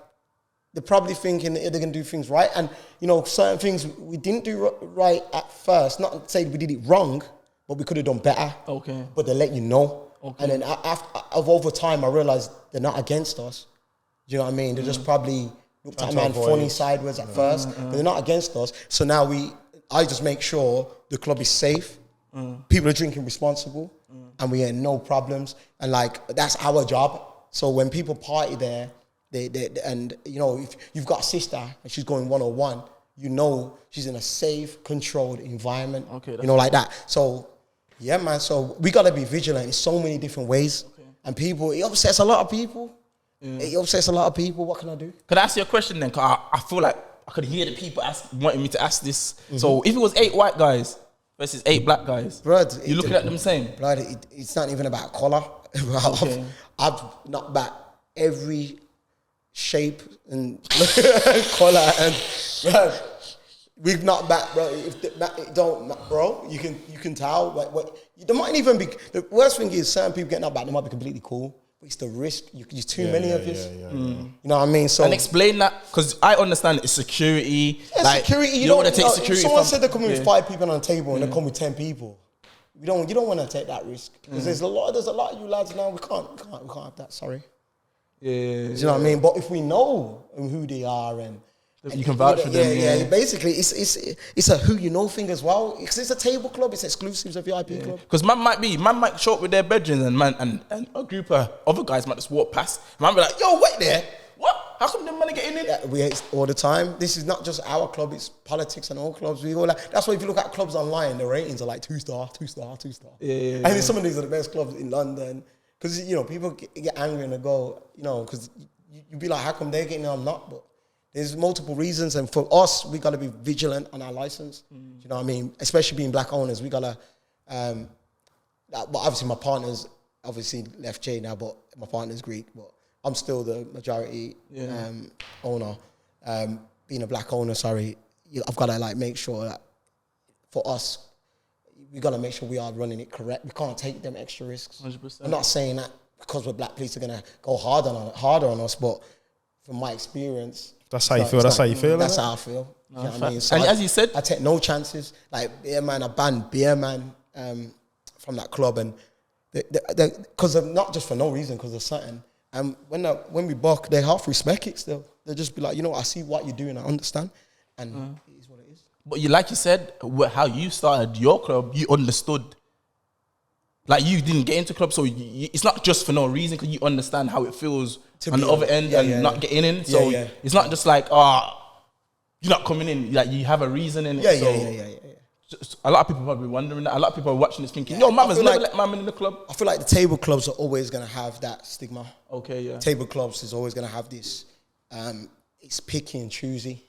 they're probably thinking that they're gonna do things right, and you know, certain things we didn't do right at first. Not to say we did it wrong, but we could have done better. Okay. But they let you know. Okay. And then over time, I realized they're not against us. Do you know what I mean? They just probably looked at man funny sideways at first, but they're not against us. So now I just make sure the club is safe, people are drinking responsible, and we had no problems. And like, that's our job. So when people party there, and you know, if you've got a sister and she's going 101, you know she's in a safe, controlled environment. Okay, you know, like that. So yeah, man. So we gotta be vigilant in so many different ways. Okay. And it upsets a lot of people. It upsets a lot of people. What can I do? Could I ask you a question then? Cause I feel like I could hear the people wanting me to ask this. So if it was 8 white guys versus 8 black guys, you looking at them same? Blood, it's not even about colour. Okay. I've knocked back every shape and colour, and bro, we've knocked back, bro. Bro, you can tell. There might even be, the worst thing is certain people getting knocked back, they might be completely cool. It's the risk. You're too many of this. You know what I mean? So and explain that, because I understand it's security. Yeah, like, security. You don't want to take security. Someone said they're coming with 5 people on the table and they come with 10 people. You don't want to take that risk, because there's a lot of you lads now. We can't have that. Sorry. Yeah. Do you know what I mean? But if we know who they are and you can vouch for them. Yeah. Basically, it's a who you know thing as well. Because it's a table club. It's exclusive. It's a VIP club. Because man might show up with their bedrooms, and a group of other guys might just walk past. Man be like, yo, wait there. What? How come them man are getting in? Yeah, we hate all the time. This is not just our club. It's politics and all clubs. We all like. That's why if you look at clubs online, the ratings are like 2-star, 2-star, 2-star. Yeah. And some of these are the best clubs in London. Because you know people get angry and they go, you know, because you be like, how come they're getting in? I'm not, but. There's multiple reasons, and for us, we gotta be vigilant on our license. You know what I mean? Especially being black owners, we gotta. But obviously, my partner's obviously left J now, but my partner's Greek, but I'm still the majority owner. Being a black owner, I've gotta like make sure that for us, we gotta make sure we are running it correct. We can't take them extra risks. 100%. I'm not saying that because we're black, police are gonna go harder on us, but. from my experience. That's how you feel. That's how you feel. That's how I feel. You know what I mean? So and as you said, I take no chances. Like Beer Man, I banned Beer Man from that club, and because not just for no reason, because of something. And when we buck, they half respect it still. They'll just be like, you know, I see what you're doing, I understand, and it is what it is. but like you said, how you started your club, you understood. Like you didn't get into club, so it's not just for no reason, because you understand how it feels on the other end and not getting in. So it's not just like, you're not coming in. Like you have a reason in it. Yeah. A lot of people probably wondering that. A lot of people are watching this thinking, yo, Mama's never let Mama in the club. I feel like the table clubs are always going to have that stigma. Okay, yeah. Table clubs is always going to have this. It's picky and choosy.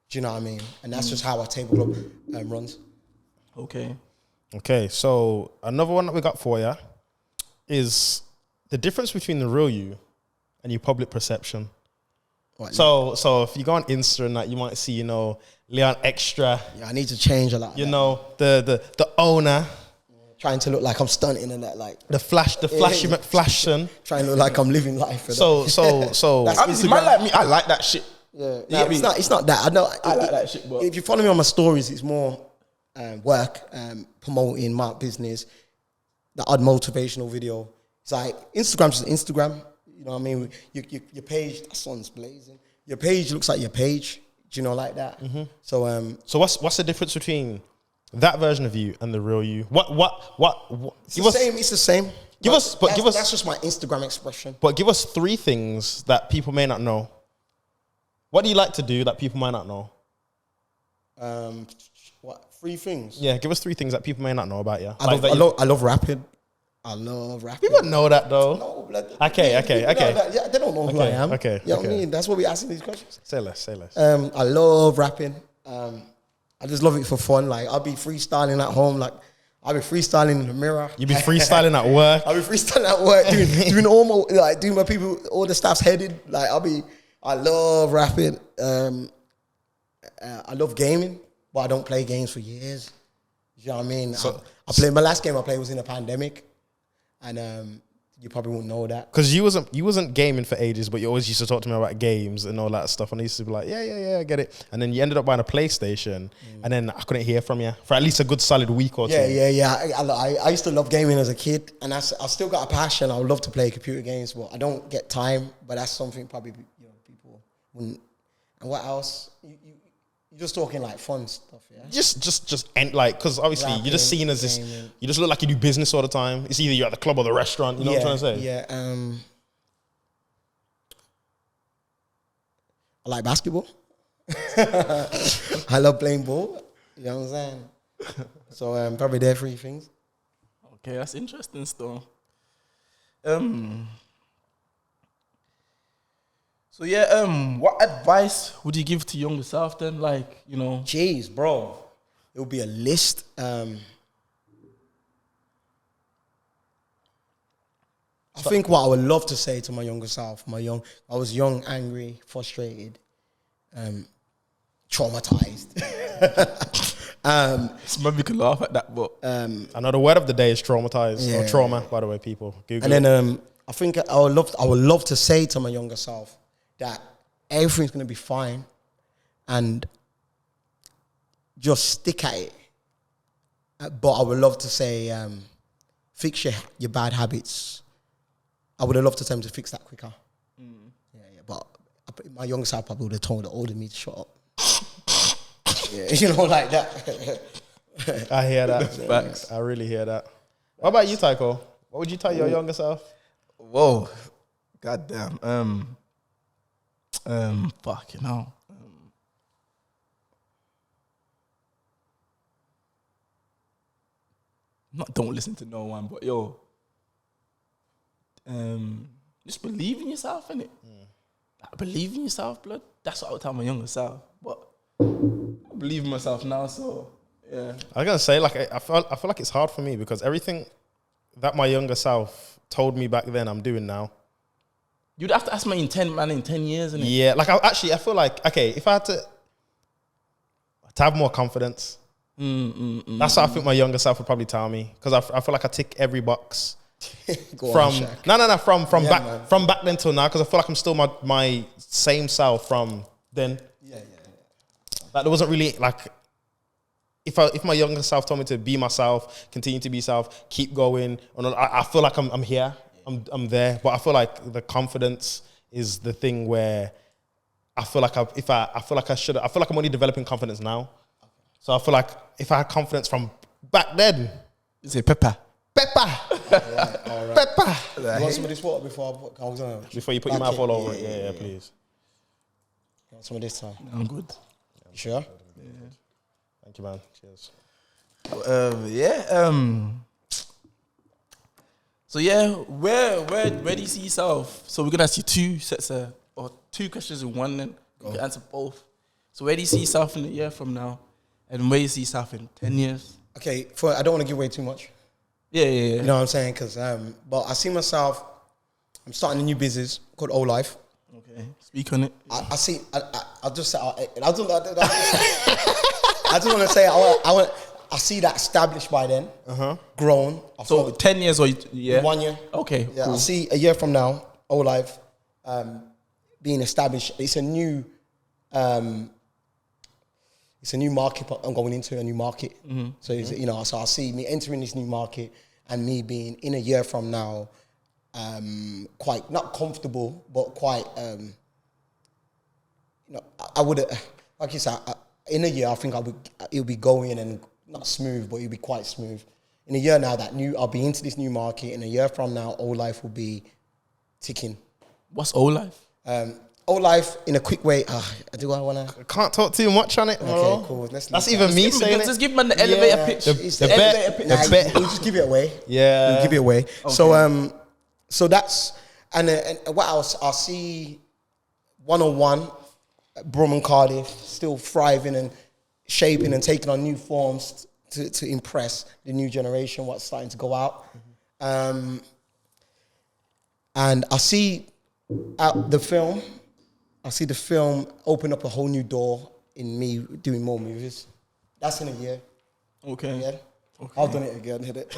Do you know what I mean? And that's just how a table club runs. Okay, so another one that we got for you is the difference between the real you and your public perception. Right, so if you go on Insta and that, you might see, you know, Leon Extra. Yeah, I need to change a lot. You know, the owner. Trying to look like I'm stunting and that, like the flashy McFlashson. Trying to look like I'm living life. So That's man like me, I like that shit. Yeah, it's not that. I know. I like that shit. But if you follow me on my stories, it's more work, promoting my business, the odd motivational video. It's like Instagram's just Instagram. You know what I mean? Your page, that sun's blazing. Your page looks like your page. Do you know, like that? Mm-hmm. So what's the difference between that version of you and the real you? What? It's the same. Give us. That's just my Instagram expression. But give us 3 things that people may not know. What do you like to do that people might not know? What 3 things? Yeah, give us 3 things that people may not know about you. I love rapping. I love rapping. People know that though. No, blood. Okay. Yeah, they don't know who I am. Okay. You know what I mean? That's what we asking these questions. Say less. I love rapping. I just love it for fun. Like I'll be freestyling at home. Like I'll be freestyling in the mirror. You be freestyling at work. I'll be freestyling at work, doing doing my people, all the staff's headed. Like I love rapping. I love gaming, but I don't play games for years. You know what I mean? So, my last game I played was in a pandemic. And you probably won't know that. Because you wasn't gaming for ages, but you always used to talk to me about games and all that stuff. And I used to be like, yeah, I get it. And then you ended up buying a PlayStation, and then I couldn't hear from you for at least a good solid week or two. Yeah. I used to love gaming as a kid, and I've still got a passion. I would love to play computer games, but I don't get time. But that's something probably people wouldn't. And what else? You're just talking like fun stuff, yeah? Just end like, because obviously Rapping, you're just seen as this, gaming. you just look like you do business all the time. It's either you're at the club or the restaurant, you know what I'm trying to say? Yeah, I like basketball. I love playing ball, you know what I'm saying? So probably there 3 things. Okay, that's interesting stuff. So yeah, what advice would you give to younger self then? Like, you know, Jeez, bro, it would be a list. I think what I would love to say to my younger self, I was young, angry, frustrated, traumatized. maybe you can laugh at that, but I know the word of the day is traumatized or trauma, by the way, people. Google and then I think I would love to say to my younger self that everything's gonna be fine, and just stick at it. But I would love to say, fix your bad habits. I would have loved to tell him to fix that quicker. Yeah. But my younger self probably would have told the older me to shut up. Yeah, like that. I hear that. Facts. I really hear that. What about you, Tycho? What would you tell your younger self? Whoa, goddamn. Fucking hell. Don't listen to no one, but yo, just believe in yourself, innit? Like, believe in yourself, blood. That's what I would tell my younger self. But I believe in myself now, so yeah. I was gonna say, like, I feel like it's hard for me because everything that my younger self told me back then, I'm doing now. You'd have to ask me in 10 years, innit? Yeah, like I feel like, okay, if I had to have more confidence, that's what I think my younger self would probably tell me, because I feel like I tick every box From Yeah, man. from back then till now, because I feel like I'm still my same self from then. Yeah. Like there wasn't really like, if my younger self told me to be myself, continue to be self, keep going, and I feel like I'm here, I'm there. But I feel like the confidence is the thing where I feel like I feel like I'm only developing confidence now. So I feel like if I had confidence from back then, Is it Pepper? All right. Pepper. You want some of this water before I was on? Before you put your mouth all over it, yeah, please. You want some of this time? I'm good. You sure? Thank you, man. Cheers. So yeah, where do you see yourself? So we're gonna ask you two questions in one, then you can answer both. So where do you see yourself in a year from now, and where do you see yourself in 10 years? Okay, I don't want to give away too much. Yeah. You know what I'm saying? Because but I see myself. I'm starting a new business called O Life. Okay, speak on it. I see. I just say. I just want to say. I see that established by then. Grown. So 10 years or 1 year. Okay. Yeah. Cool. I see a year from now. O Life being established. It's a new. It's a new market. I'm going into a new market. So it's, so I see me entering this new market and me being in a year from now, quite not comfortable, but quite. I would like you said in a year. I think it'll be going and not smooth, but it'll be quite smooth. In a year now, I'll be into this new market. In a year from now, O Life will be ticking. What's O Life? O Life in a quick way. Do I wanna? I can't talk too much on it. Okay, cool. That's even me saying it. Just give man the elevator pitch. The bet. We'll just give it away. Yeah. We'll give it away. Okay. So that's and what else? I see 101, Brum and Cardiff still thriving and shaping and taking on new forms to impress the new generation. What's starting to go out, and I see the film. I see the film open up a whole new door in me doing more movies. That's in a year. Okay. Yeah. Okay. I've done it again, hit it.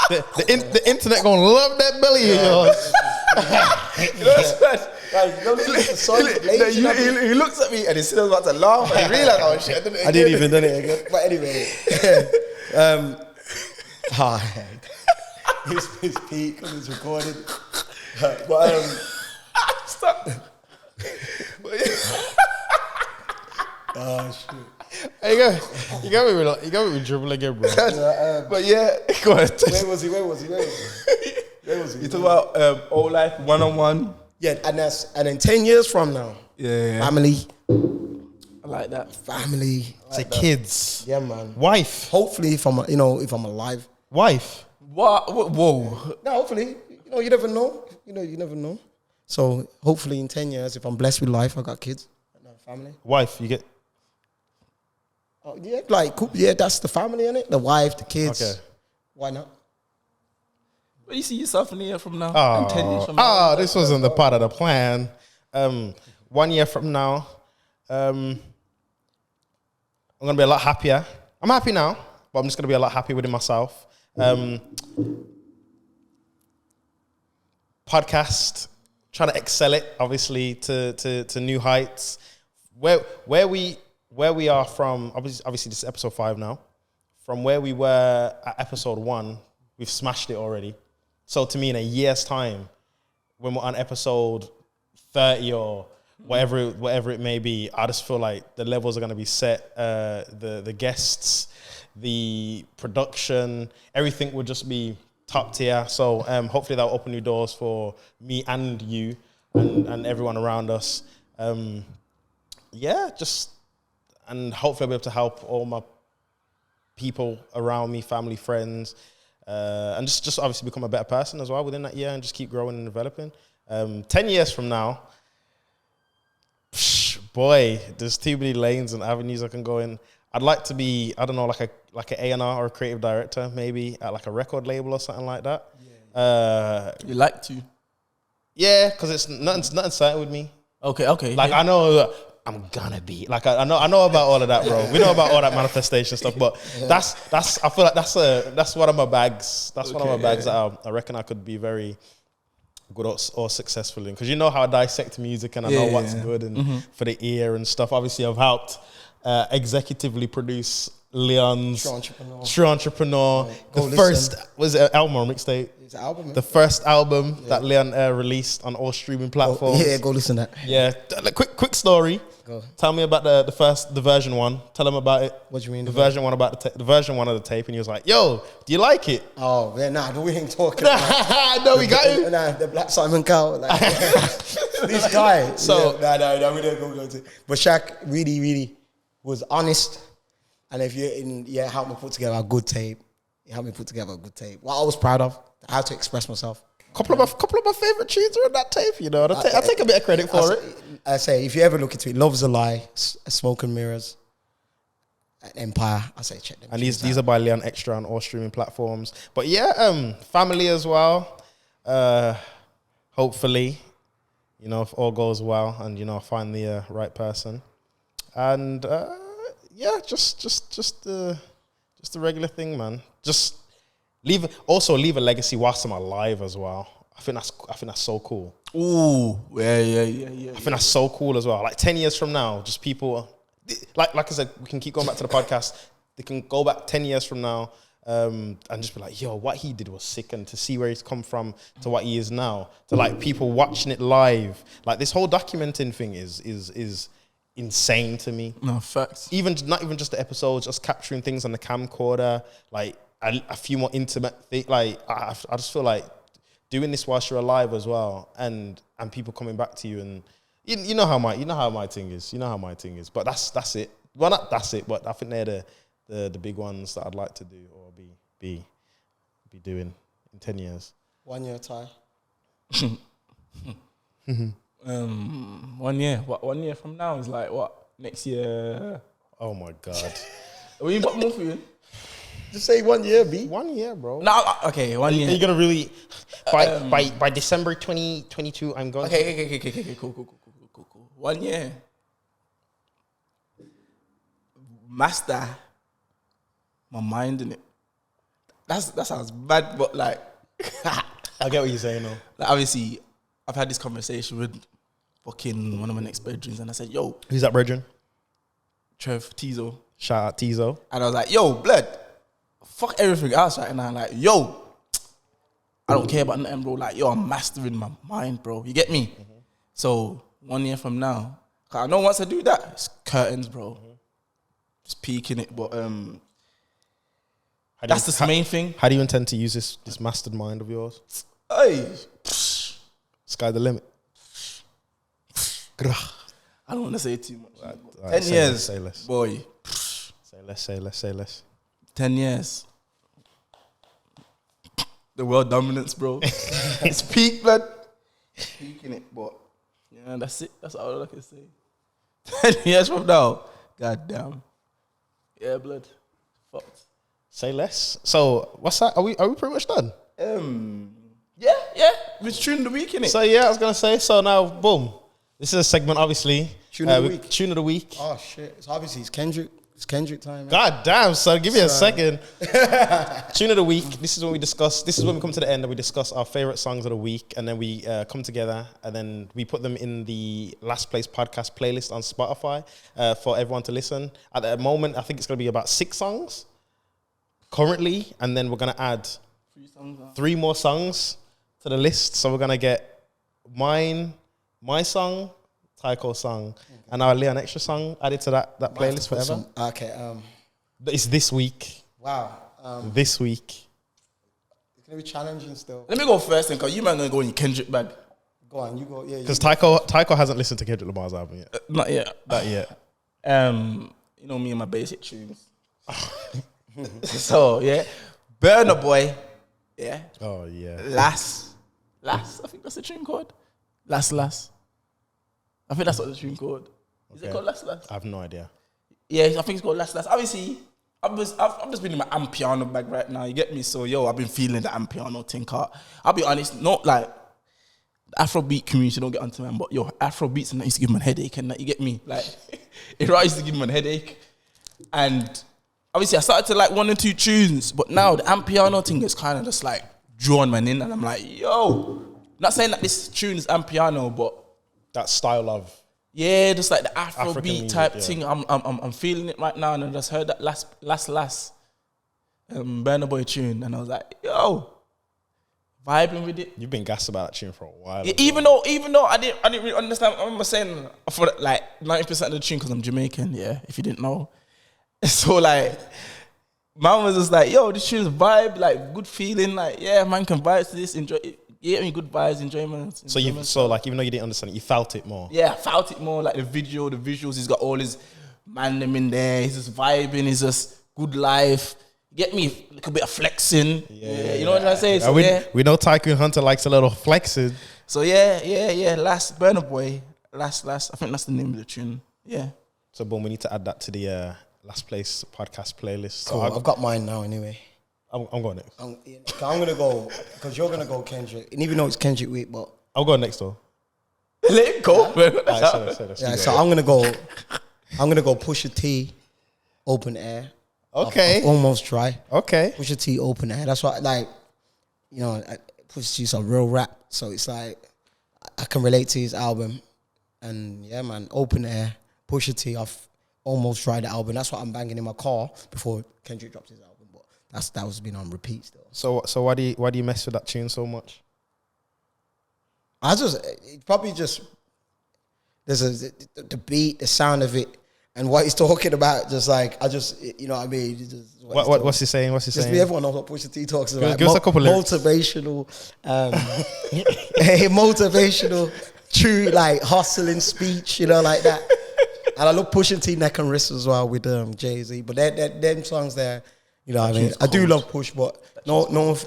The internet gonna love that belly of yours. He looks at me and he's still about to laugh and he realized, oh shit, I didn't even done it again. But anyway, hi. It's Pete because it's recorded. But stop. Oh shit! Hey, you got me dribbling again, bro. But yeah, go ahead. Where was he? You talk about O Life 101. Yeah, and in 10 years from now, family. I like that. Family. Say kids. Yeah, man. Wife. Hopefully, if I'm alive. Wife. What? Whoa. No, hopefully. You never know. You never know. So hopefully in 10 years, if I'm blessed with life, I got kids, family. Wife, you get. Oh yeah, like cool. Yeah, that's the family in it. The wife, the kids. Okay. Why not? Where do you see yourself in a year from now? And 10 years from now? This wasn't the part of the plan. 1 year from now, I'm gonna be a lot happier. I'm happy now, but I'm just gonna be a lot happier within myself. Podcast, trying to excel it, obviously, to new heights. Where we are from, obviously this is episode 5 now. From where we were at episode 1, we've smashed it already. So to me, in a year's time, when we're on episode 30 or whatever it may be, I just feel like the levels are going to be set. The guests, the production, everything will just be top tier. So hopefully that'll open new doors for me and you and everyone around us. And hopefully I'll be able to help all my people around me, family, friends, and just obviously become a better person as well within that year and just keep growing and developing. 10 years from now, boy, there's too many lanes and avenues I can go in. I'd like to be, I don't know, like an A&R or a creative director, maybe at like a record label or something like that. You like to? Yeah, because it's nothing certain with me. Okay. Like I know I'm gonna be like I know about all of that, bro. We know about all that manifestation stuff, but that's I feel like that's one of my bags. That's one of my bags that I reckon I could be very good or successful in, because you know how I dissect music and I know what's good and for the ear and stuff. Obviously, I've helped executively produce Leon's True Entrepreneur. The first was it album or mixtape? It's an album. The first album that Leon released on all streaming platforms. Go listen to that. Yeah, quick story. Go. Tell me about the version one. Tell him about it. What do you mean? The version one about the version one of the tape, and he was like, "Yo, do you like it?" Oh man, we ain't talking. No, we got you. Nah, the Black Simon Cowell. Like, this guy. So we don't go to. But Shaq really was honest, and if you helped me put together a good tape. He helped me put together a good tape. What I was proud of, how to express myself. Couple of my favorite tunes are on that tape. You know, I take a bit of credit for it. I say, if you ever look into it, Love's a Lie, Smoke and Mirrors, Empire. I say check them. And these are by Leon Extra on all streaming platforms. But yeah, family as well. Hopefully, you know, if all goes well, and you know, I find the right person, and just the regular thing, man. Just leave a legacy whilst I'm alive as well. I think that's so cool. Ooh, yeah. I think that's so cool as well. Like 10 years from now, just people like I said, we can keep going back to the podcast. They can go back 10 years from now and just be like, yo, what he did was sick, and to see where he's come from to what he is now, to like people watching it live. Like this whole documenting thing is insane to me. No, facts. Not even just the episodes, just capturing things on the camcorder, like a few more intimate things. Like I just feel like doing this whilst you're alive as well, and people coming back to you, and you know how my thing is. But that's it. Well, not that's it, but I think they're the big ones that I'd like to do or be doing in 10 years. 1 year, Ty. 1 year. What 1 year from now is like what? Next year? Oh my God. Are we more for you? Just say 1 year, B. 1 year, bro. No, okay, 1 year. Are you gonna really by December 2022? I'm going. Okay, cool. 1 year. Master my mind in it. That sounds bad, but like I get what you're saying, though. Like obviously, I've had this conversation with fucking one of my next bedrooms, and I said, "Yo, who's that, brethren?" Trev Tizo. Shout out Tizo. And I was like, "Yo, blood, fuck everything else right now. Like, yo, I don't care about nothing, bro. Like, yo, I'm mastering my mind, bro. You get me?" Mm-hmm. So 1 year from now, 'cause I know once I do that, it's curtains, bro. Mm-hmm. Just peeking it, but that's the main thing. How do you intend to use this mastered mind of yours? Hey, sky the limit. I don't want to say too much. 10 years, say less. Boy. Say less. 10 years. The world dominance, bro. It's peak, blood. Peaking it, but yeah, that's it. That's all I can say. 10 years from now, goddamn. Yeah, blood. Fucked. Say less. So what's that? Are we pretty much done? Yeah. We're tuning the week, innit? So yeah, I was gonna say. So now, boom. This is a segment, obviously. Tune of the week. Tune of the week. Oh shit! It's obviously Kendrick. It's Kendrick time. Man. God damn, son. Give me a second. Tune of the week. This is when we discuss. This is when we come to the end and we discuss our favorite songs of the week, and then we come together and then we put them in the Last Place podcast playlist on Spotify for everyone to listen. At the moment, I think it's gonna be about 6 songs currently, and then we're gonna add 3 more songs to the list. So we're gonna get my song, Tycoon's song, and our Leon Extra song added to that playlist forever. Okay. It's this week. Wow. This week. It's gonna be challenging still. Let me go first, then, cause you might gonna go in your Kendrick bag. Go on, you go. Yeah. Because Tycoon hasn't listened to Kendrick Lamar's album yet. Not yet. You know me and my basic tunes. So yeah, Burner Boy. Yeah. Oh yeah. Last. I think that's the tune called. Last. I think that's what the tune called. Is it called Last? I have no idea. Yeah, I think it's called Last. Obviously, I've just been in my Ampiano bag right now. You get me? So yo, I've been feeling the Ampiano thing. I'll be honest, not like Afrobeat community don't get onto man, but yo, Afrobeats and that used to give man headache and that, you get me? Like, it used to give man headache. And obviously I started to like 1 or 2 tunes, but now the Ampiano thing is kind of just like drawn man in, and I'm like, yo, not saying that this tune is Ampiano, but that style of yeah, just like the Afrobeat music, type yeah. thing. I'm feeling it right now, and I just heard that last Burna Boy tune, and I was like, yo, vibing with it. You've been gassed about that tune for a while. Yeah, even though I didn't really understand. I remember saying for like 90% of the tune because I'm Jamaican. Yeah, if you didn't know, so like, man was just like, yo, this tune's vibe, like good feeling, like yeah, man can vibe to this, enjoy it. Yeah, I mean, good vibes, enjoyment. So like, even though you didn't understand it, you felt it more. Yeah, I felt it more, like the visuals. He's got all his man them in there. He's just vibing. He's just good life. Get me a little bit of flexing. Yeah, you know what I'm saying? So, we know Tycoon Hunter likes a little flexing. So yeah. Last Burna Boy. Last. I think that's the name of the tune. Yeah. So boom, we need to add that to the Last Place podcast playlist. So Cool. I've got mine now anyway. I'm going next. I'm gonna go because you're gonna go Kendrick, and even though it's Kendrick week, but I'll go next though. Let it go. yeah. So I'm gonna go Pusha T, Open Air. Okay. Almost Dry. Okay. Pusha T, Open Air. That's what, like, you know, Pusha T's a real rap, so it's like I can relate to his album, and yeah, man, Open Air, Pusha T. I've almost tried the album. That's what I'm banging in my car before Kendrick drops his album. But that was been on repeat still. So why do you mess with that tune so much? It probably just there's the beat, the sound of it, and what he's talking about. Just like you know what I mean. What's he saying? What's he saying? Everyone knows what Pusha T talks about. Give us a couple lyrics. Motivational, motivational, true like hustling speech. You know, like that. And I love Pusha T neck and wrist as well with Jay-Z. But them songs there, you know what I mean? I do love Push, but no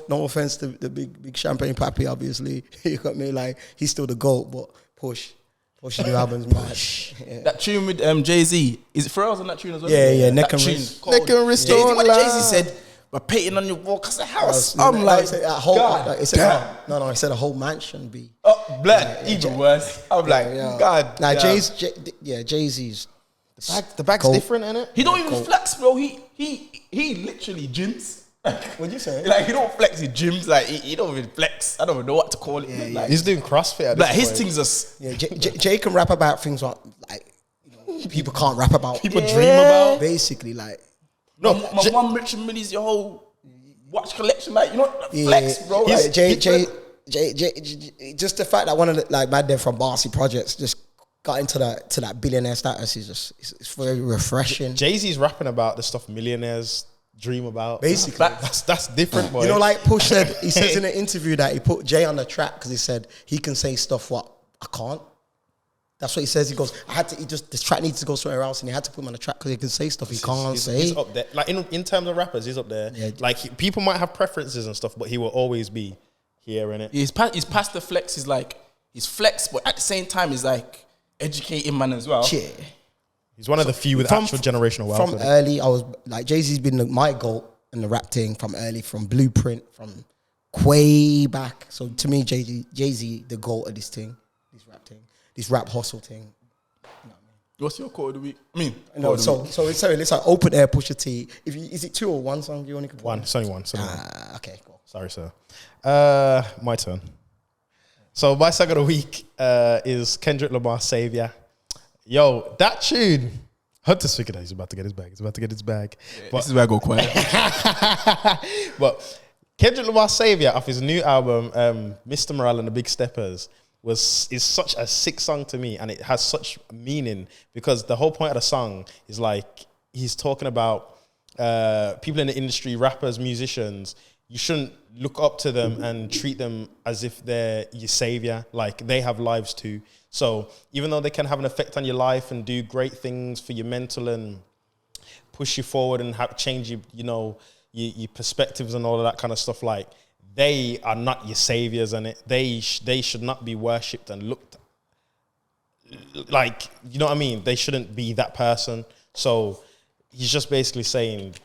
offense to the big Champagne Pappy, obviously. You got me? Like, he's still the GOAT, but Push new album's mad. Yeah. That tune with Jay-Z, is it Pharrell's on that tune as well? Yeah, neck and wrist. Neck and wrist. What did Jay-Z said? We're painting on your wall because the house. I'm like, he said a whole mansion be. Oh, blood, even worse. I'm like, God. Nah, Jay-Z's. The bag's different, innit? He don't even flex, bro. He literally gyms. What'd you say? Like, he don't flex, he gyms. Like, he don't even flex. I don't even know what to call it. Yeah, like, he's doing CrossFit at this like his point. things are... Yeah, Jay can rap about things like people can't rap about. People dream about. Basically, like... No, my one Richard Millie's your whole watch collection, like, you know, flex, bro. Like, Jay, just the fact that one of the like mad from Barcy Projects just got into that billionaire status is just it's very refreshing. Jay-Z's rapping about the stuff millionaires dream about. Basically, that's different, boy. You know, like Push said, he says in an interview that he put Jay on the track because he said he can say stuff what I can't. That's what he says. He goes, this track needs to go somewhere else, and he had to put him on the track because he can say stuff he can't say. He's up there. Like in terms of rappers, he's up there. Yeah. Like people might have preferences and stuff, but he will always be here in it. He's past the flex. He's flex, but at the same time, he's like educating man as well. Yeah. He's one of the few with actual generational wealth. From early, I was like, Jay-Z's been my GOAT in the rap thing from early, from Blueprint, from way back. So to me, Jay-Z, the GOAT of this thing, this rap thing, this rap hustle thing. You know what I mean? What's your quote of the week? I mean, no. So it's like Open Air, Pusha T. Is it 2 or 1 song? You only can one. It's only one. Okay, cool. Sorry, sir. My turn. So my song of the week is Kendrick Lamar, Savior. Yo, that tune. Hunter's figured out he's about to get his bag. Yeah, this is where I go quiet. But Kendrick Lamar, Savior, off his new album, Mr. Morale and the Big Steppers, is such a sick song to me, and it has such meaning because the whole point of the song is like he's talking about people in the industry, rappers, musicians. You shouldn't look up to them and treat them as if they're your savior. Like, they have lives too. So even though they can have an effect on your life and do great things for your mental and push you forward and change your perspectives and all of that kind of stuff, like, they are not your saviors, and they should not be worshipped and looked like, you know what I mean? They shouldn't be that person. So he's just basically saying,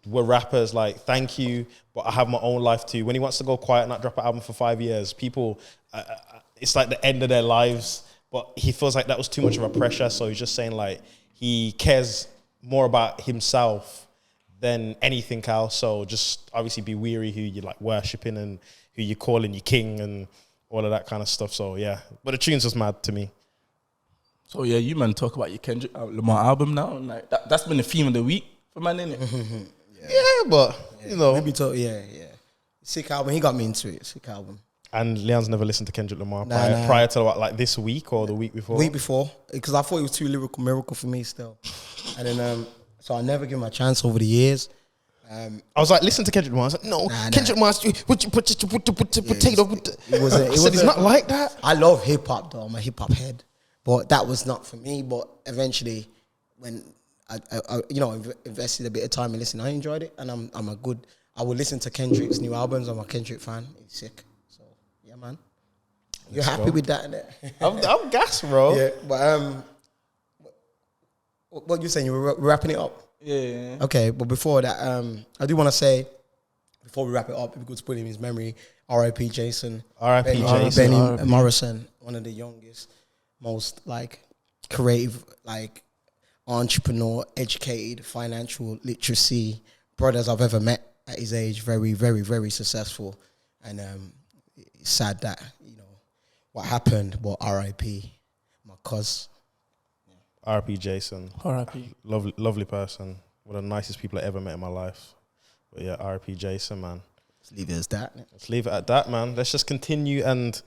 we're rappers, like, thank you, but I have my own life too. When he wants to go quiet and not drop an album for 5 years, people, it's like the end of their lives, but he feels like that was too much of a pressure, so he's just saying, like, he cares more about himself than anything else, so just obviously be weary who you're, like, worshipping and who you're calling your king and all of that kind of stuff, so, yeah. But the tune's just mad to me. So, yeah, you, man, talk about your Kendrick Lamar album now, and, like, that's been the theme of the week for man, innit? Yeah, but, you know. Maybe yeah. Sick album. He got me into it. Sick album. And Leon's never listened to Kendrick Lamar prior to what, like this week or the week before? Week before, because I thought it was too lyrical miracle for me still. And then, so I never give him a chance over the years. I was like, listen to Kendrick Lamar. I was like, no, Kendrick Lamar, would you put the potato with the... It was it's not like that. I love hip hop though. I'm a hip hop head. But that was not for me. But eventually, when I invested a bit of time in listening, I enjoyed it. And I would listen to Kendrick's new albums. I'm a Kendrick fan. He's sick. So, yeah, man. You're happy with that, innit? I'm gassed, bro. Yeah, but what you saying? You were wrapping it up? Yeah. Okay, but before that, I do want to say, before we wrap it up, if we could put in his memory, R.I.P. Jason. R.I.P. Jason. Benny Morrison, one of the youngest, most, like, creative, like, entrepreneur, educated, financial literacy brothers I've ever met at his age. Very, very, very successful. And it's sad that, what happened, but R.I.P. my cuz. R.I.P. Jason. R.I.P. Lovely person. One of the nicest people I ever met in my life. But yeah, R.I.P. Jason, man. Let's leave it as that. Let's leave it at that, man. Let's just continue and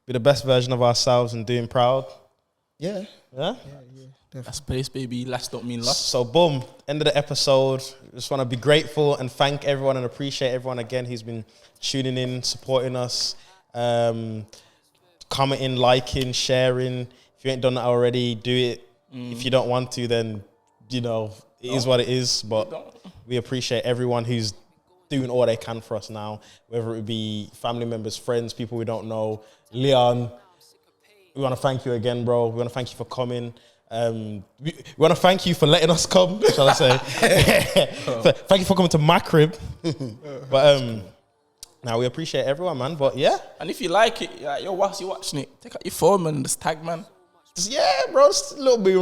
be the best version of ourselves and doing proud. Yeah. Yeah? Yeah. That's space, baby. Last don't mean lost. So, boom. End of the episode. Just want to be grateful and thank everyone and appreciate everyone again who's been tuning in, supporting us, commenting, liking, sharing. If you ain't done that already, do it. If you don't want to, then, it is what it is. But we appreciate everyone who's doing all they can for us now, whether it be family members, friends, people we don't know. Leon, we want to thank you again, bro. We want to thank you for coming. We want to thank you for letting us come, shall I say. Thank you for coming to my crib. But now we appreciate everyone, man. But yeah. And if you like it, whilst you're watching it, take out your phone, man, and just tag, man. Bro, it's a little bit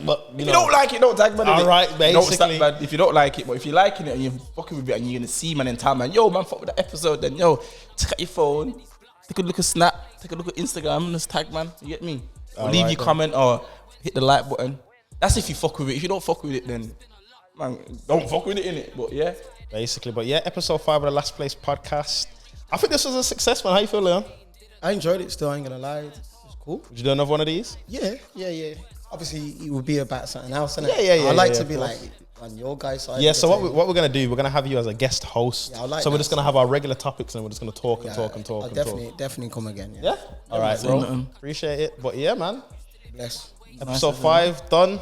but if you don't like it, don't tag, man. All right, basically. Don't stop, man. If you don't like it, but if you're liking it and you're fucking with it and you're going to see, man, in time, man, man, fuck with that episode, then, take out your phone, take a look at Snap, take a look at Instagram, and just tag, man. You get me? Or leave your comment or hit the like button. That's if you fuck with it. If you don't fuck with it, then, man, don't fuck with it, innit? But yeah. Basically, but yeah, episode 5 of the Last Place podcast. I think this was a success, man. How you feel, Leon? I enjoyed it still, I ain't gonna lie. It was cool. Would you do another one of these? Yeah. Obviously, it would be about something else, innit? Yeah. I'd like to be like on your guys' side. Yeah, so what we're gonna do, we're gonna have you as a guest host. Yeah, I like so that. we're just gonna have our regular topics and we're just gonna talk and talk. I'll definitely come again. Yeah? All right, bro. Appreciate it. But yeah, man. Bless. Episode 5 done.